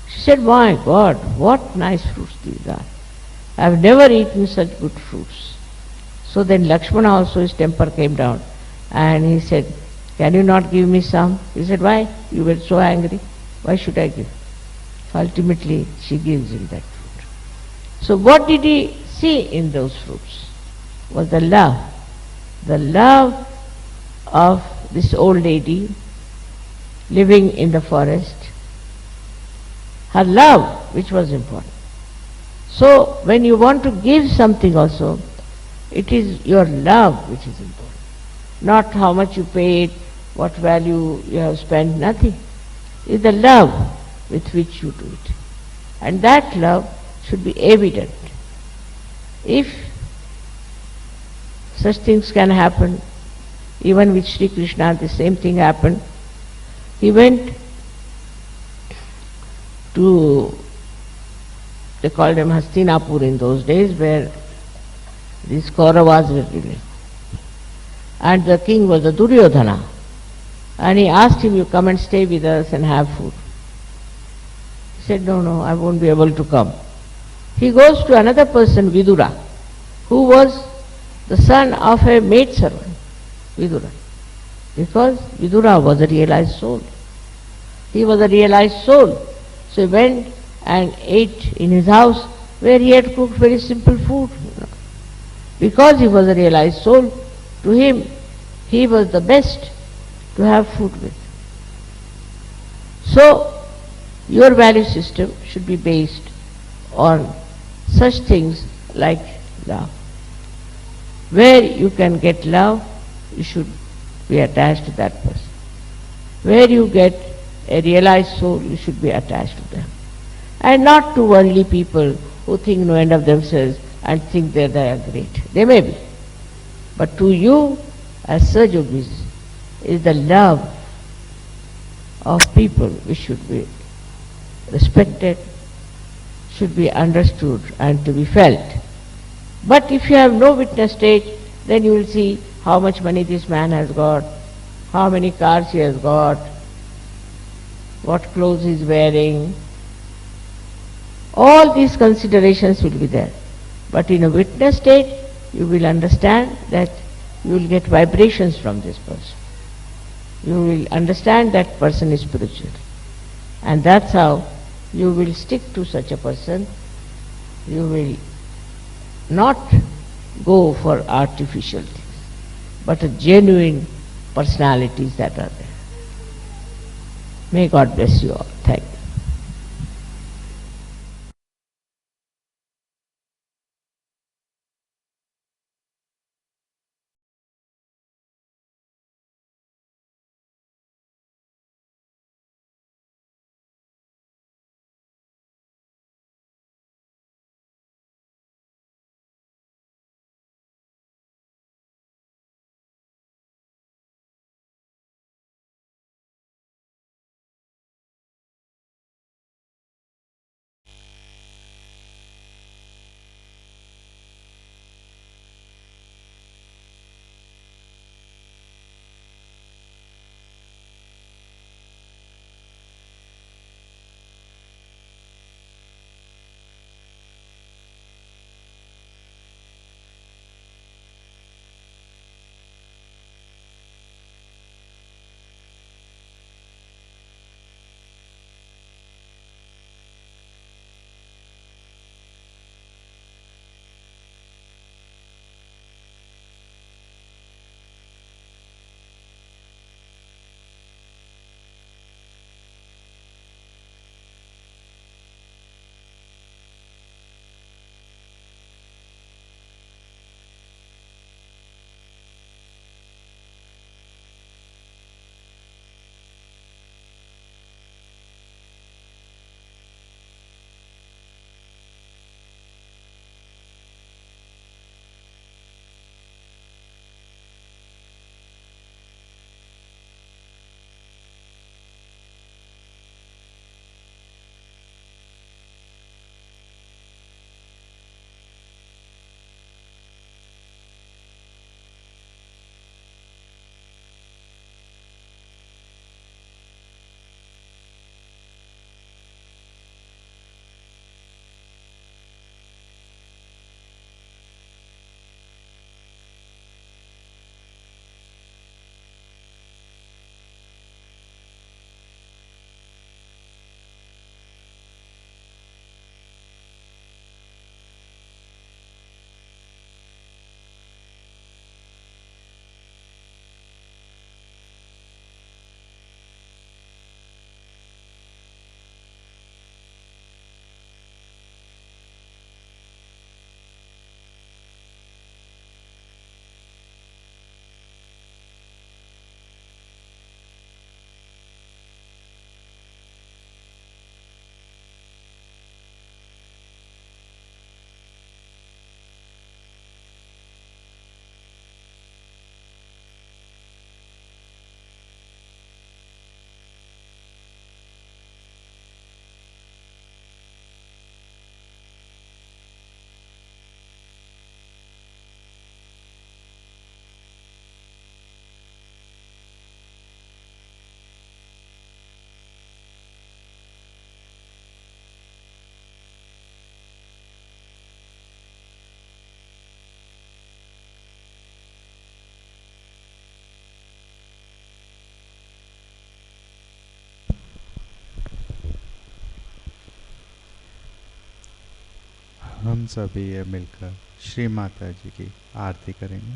She said, my God, what nice fruits these are. I have never eaten such good fruits. So then Lakshmana also, his temper came down and he said, can you not give me some? He said, why? You were so angry. Why should I give? So ultimately she gives him that fruit. So what did he see in those fruits? Was the love. The love of this old lady living in the forest. Her love, which was important. So when you want to give something also, it is your love which is important. Not how much you paid, what value you have spent, nothing. It's the love with which you do it. And that love should be evident. If such things can happen, even with Sri Krishna the same thing happened. He went to, they called them Hastinapur in those days, where these Kauravas were living. And the king was a Duryodhana. And he asked him, you come and stay with us and have food. He said, no, I won't be able to come. He goes to another person, Vidura, who was the son of a maidservant, Vidura. Because Vidura was a realized soul. He was a realized soul. So he went and ate in his house where he had cooked very simple food. Because he was a realized soul, to him he was the best to have food with. So your value system should be based on such things like love. Where you can get love, you should be attached to that person. Where you get a realized soul, you should be attached to them. And not to worldly people who think no end of themselves and think they are great. They may be. But to you, as Sir Yogis, is the love of people which should be respected, should be understood and to be felt. But if you have no witness state, then you will see how much money this man has got, how many cars he has got, what clothes he is wearing. All these considerations will be there. But in a witness state, you will understand that you will get vibrations from this person. You will understand that person is spiritual. And that's how you will stick to such a person. You will not go for artificial things, but a genuine personalities that are there. May God bless you all. Thank you. हम सभी ये मिलकर श्री माता जी की आरती करेंगे।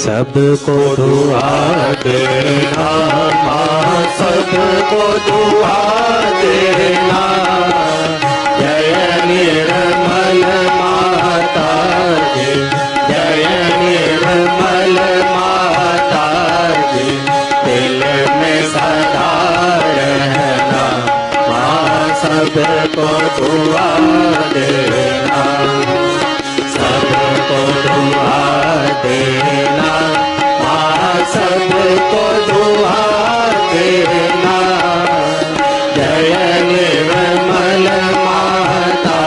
सबको दुआ देना माँ, सबको दुआ देना। जय निर्मल माता जी, जय निर्मल माता जी। दिल में सदा रहना माँ, सबको दुआ देना, सबको दुआ देना माँ, सबको दुआ देना। जय निर्मल माता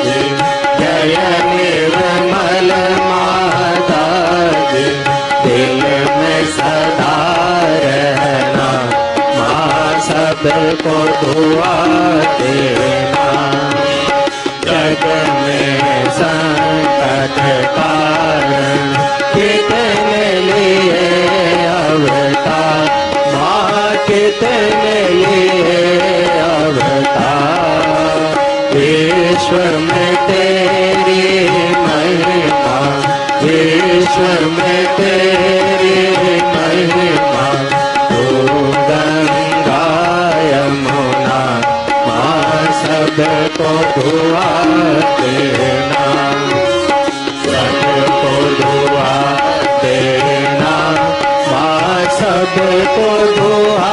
जी, जय निर्मल माता जी। दिल में सदा रहना माँ, सबको दुआ देना। जग में संकट कारण कितने लिए अवतार माँ, कितने लिए अवतार। विश्व में तेरी महिमा, विश्व में तेरी महिमा। तू गंगा यमुना माँ, सबको दुआ देना, सबको दुआ देना माँ, सबको दुआ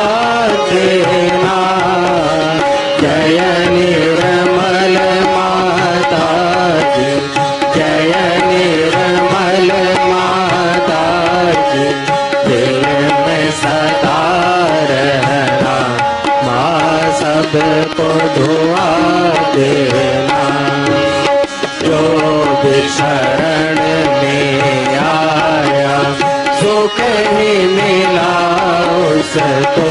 देना। जय निर्मल माता जी, जय निर्मल माता जी। दिल में सदा रहना माँ, सबको दुआ देना। जो भी शरण में आया सुख ही मिला उसको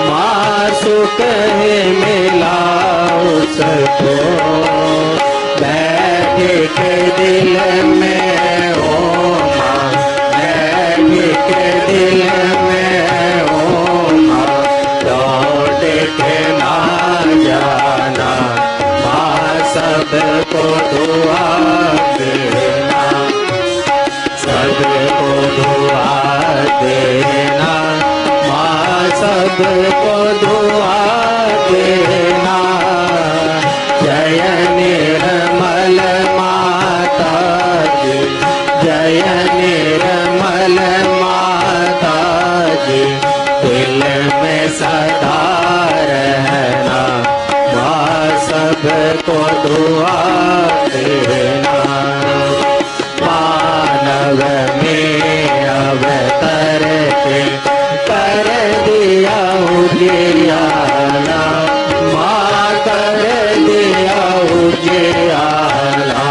माँ, सुख ही मिला उसको। बैठ के दिल में ओ माँ, बैठ के दिल में ओ माँ। लौट के ना सबको दुआ देना, सबको दुआ देना, माँ सबको दुआ देना। जय निर्मल माता जी, जय निर्मल माता जी, दिल में सदा रहना, माँ सबको दुआ देना। मानव में अवतर के कर दिया उजियाला, माँ कर दिया उजियाला।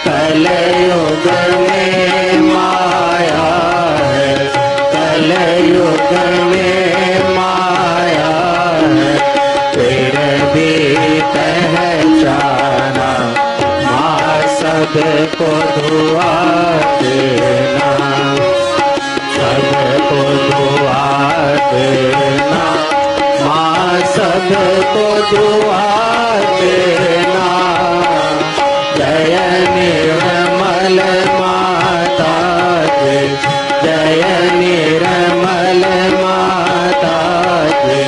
कलयुग में माया है, कलयुग में माया है, फिर भी पहचाना, माँ सबको दुआ देना, सबको दुआ देना, माँ सबको दुआ देना। जय निर्मल माता जी, जय निर्मल माता जी,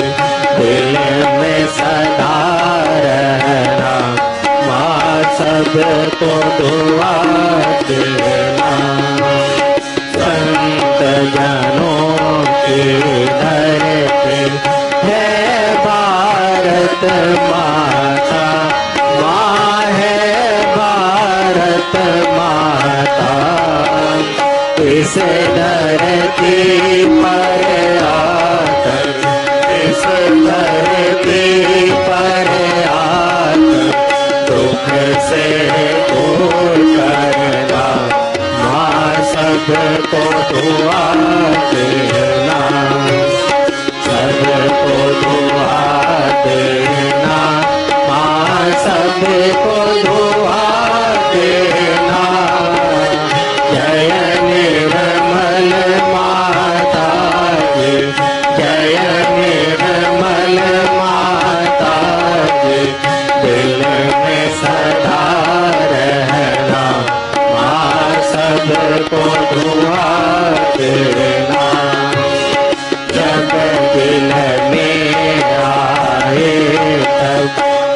दिल में सदा रहना, माँ सबको दुआ देना। संत जनों की धरती है भारत माता, माँ है भारत माता। इस धरती पर आकर, इस धरती पर आकर, दुख से दूर करना, माँ सबको दुआ देना, सबको दुआ देना, माँ सबको दुआ देना। जय निर्मल माता जी, जय निर्मल माता जी, दिल में सदा रहना, माँ सबको दुआ देना। जब दिल में आए तब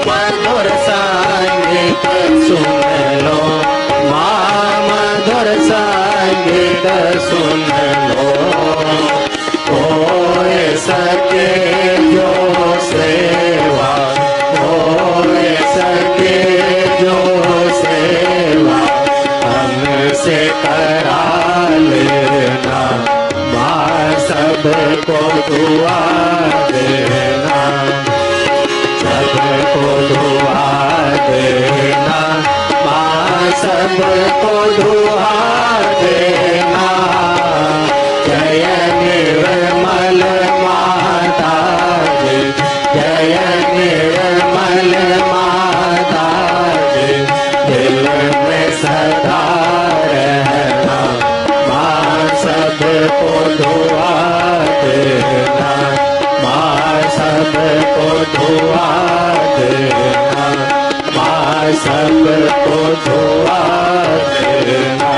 मधुर संगीत सुन लो, माँ मधुर संगीत सुन लो। होए सके जो सेवा, होए सके जो सेवा, हमसे करा लेना, माँ सबको दुआ देना, सबको दुआ देना, माँ सबको दुआ देना। जय निर्मल माता जी, जय निर्मल माता जी, दिल में सदा रहना, माँ सबको दुआ देना, माँ सबको दुआ देना, माँ सबको दुआ देना।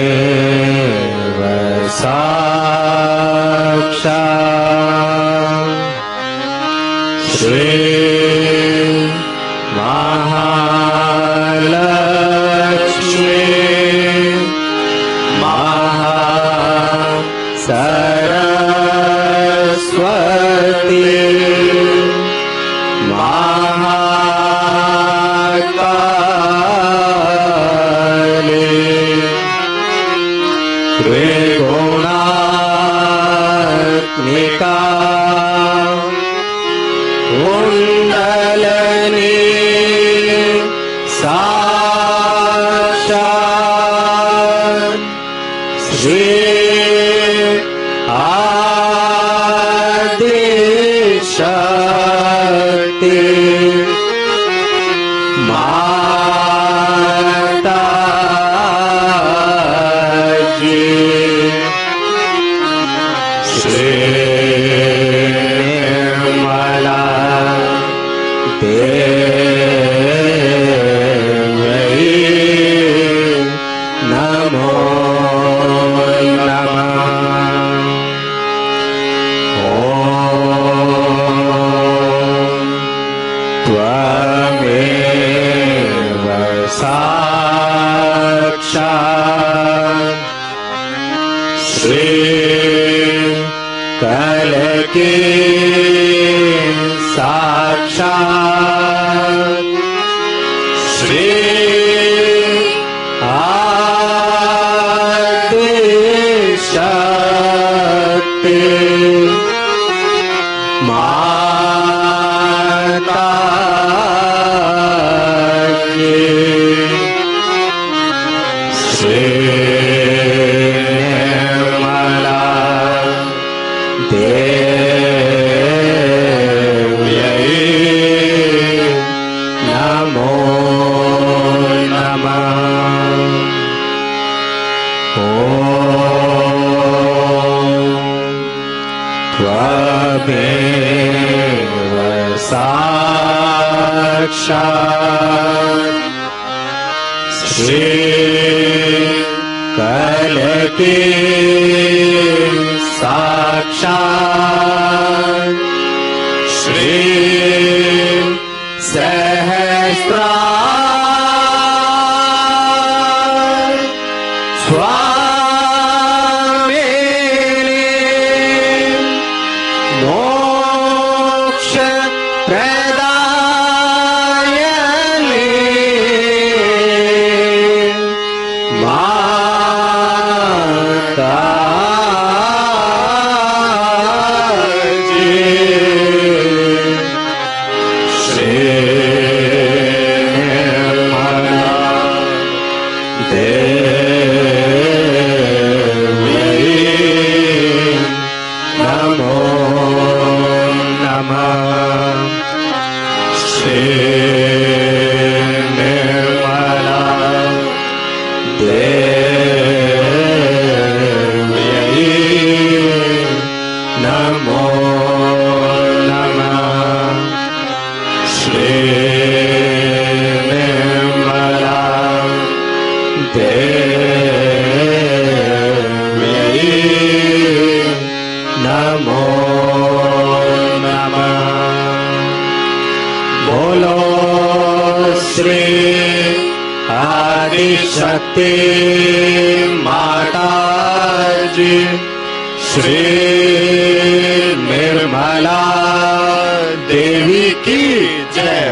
त्वमेव साक्षात् श्री महालक्ष्मी महासरस्वती महाकाली त्रिगुणात्मिका कुंडलनी साक्षात् Shri Nirmala Devi Namo Namah. Om Tvameva Sakshat Shri Kalaki Sakshat Shri Adi Shakti Mata Ki Shri Nirmala Devi Namo Namah. Om Tvameva Sakshat Shri Kalaki Sakshat Shri Sahasrar Swamini Moksha Pradayani Shakti Mataji Shri Nirmala Devi ki Jai.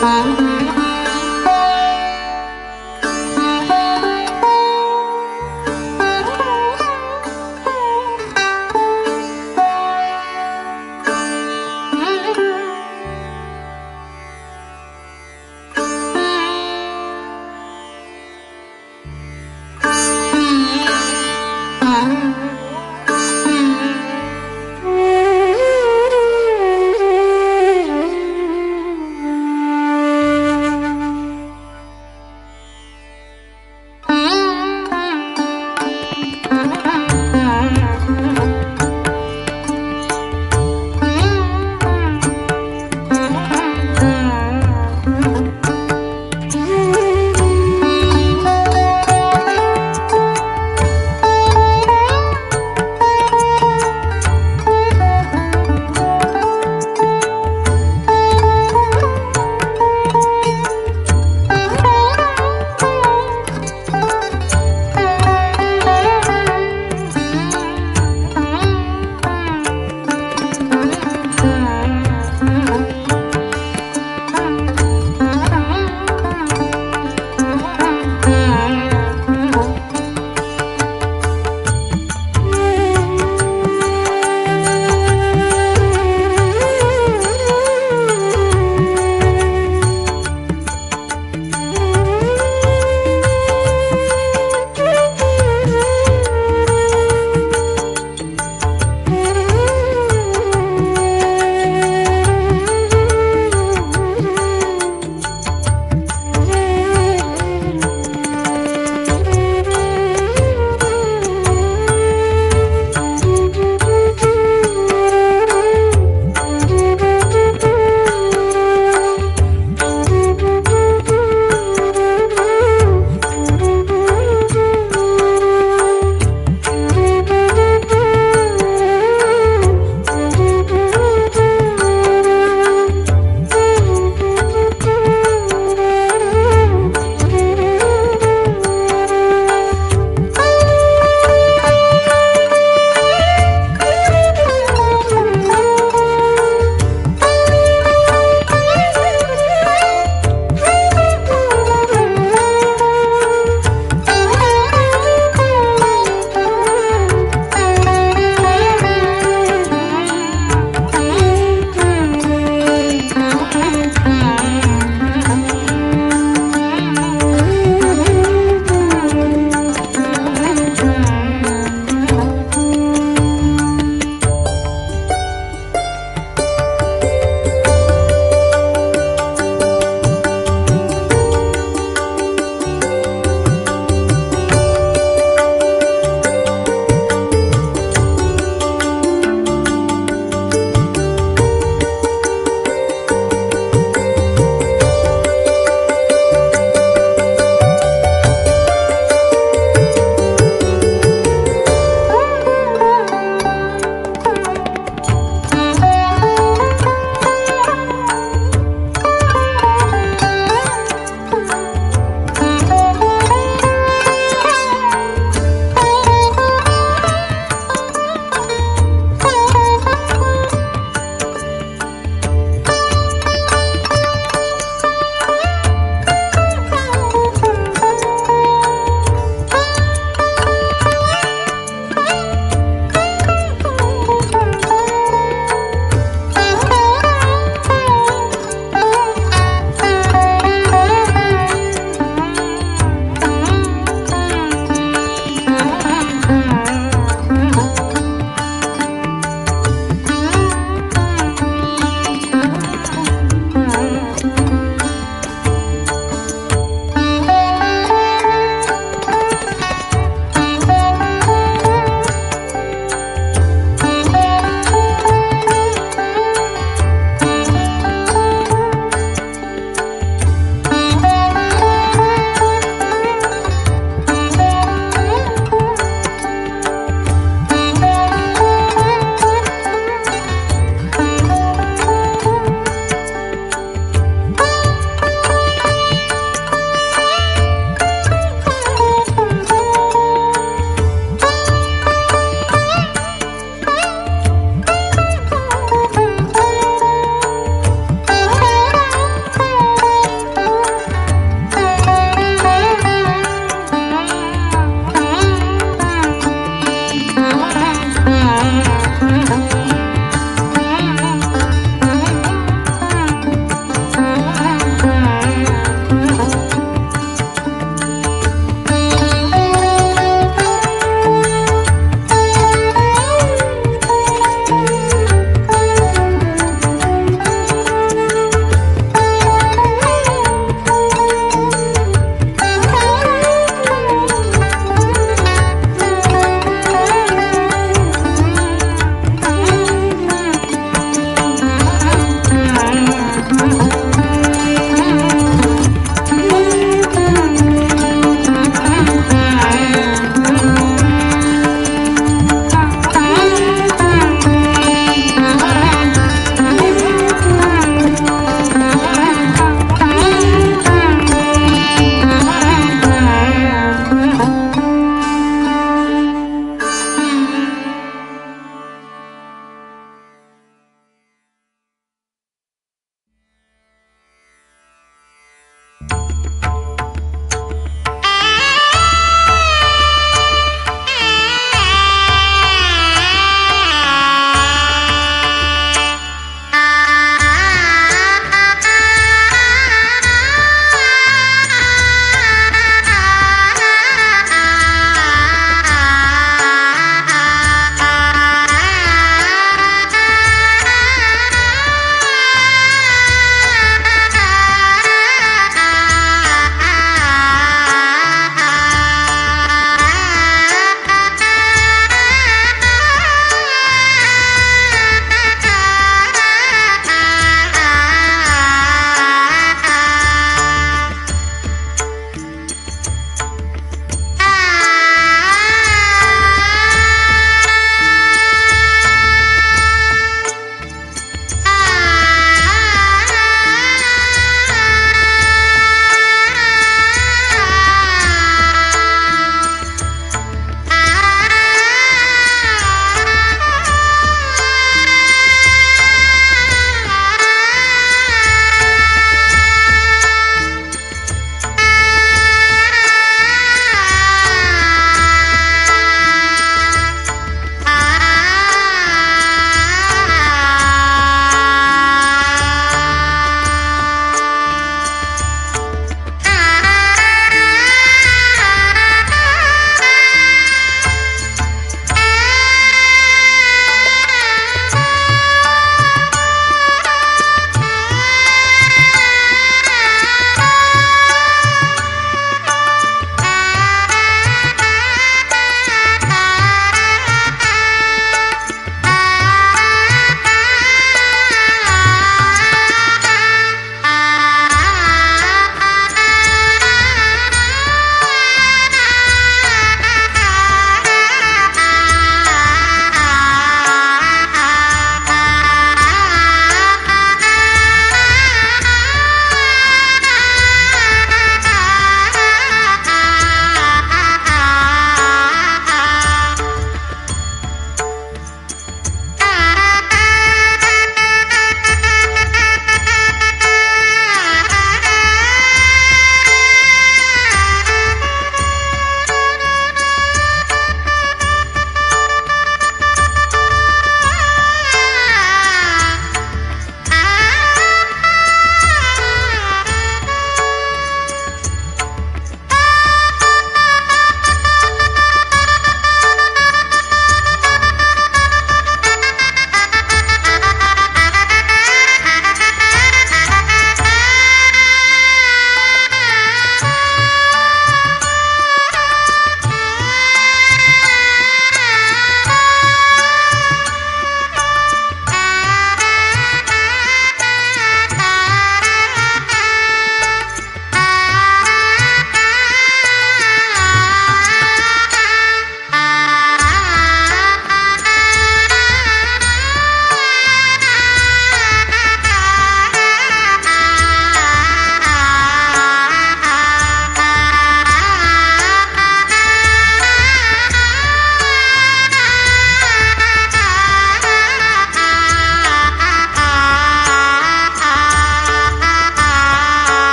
Jai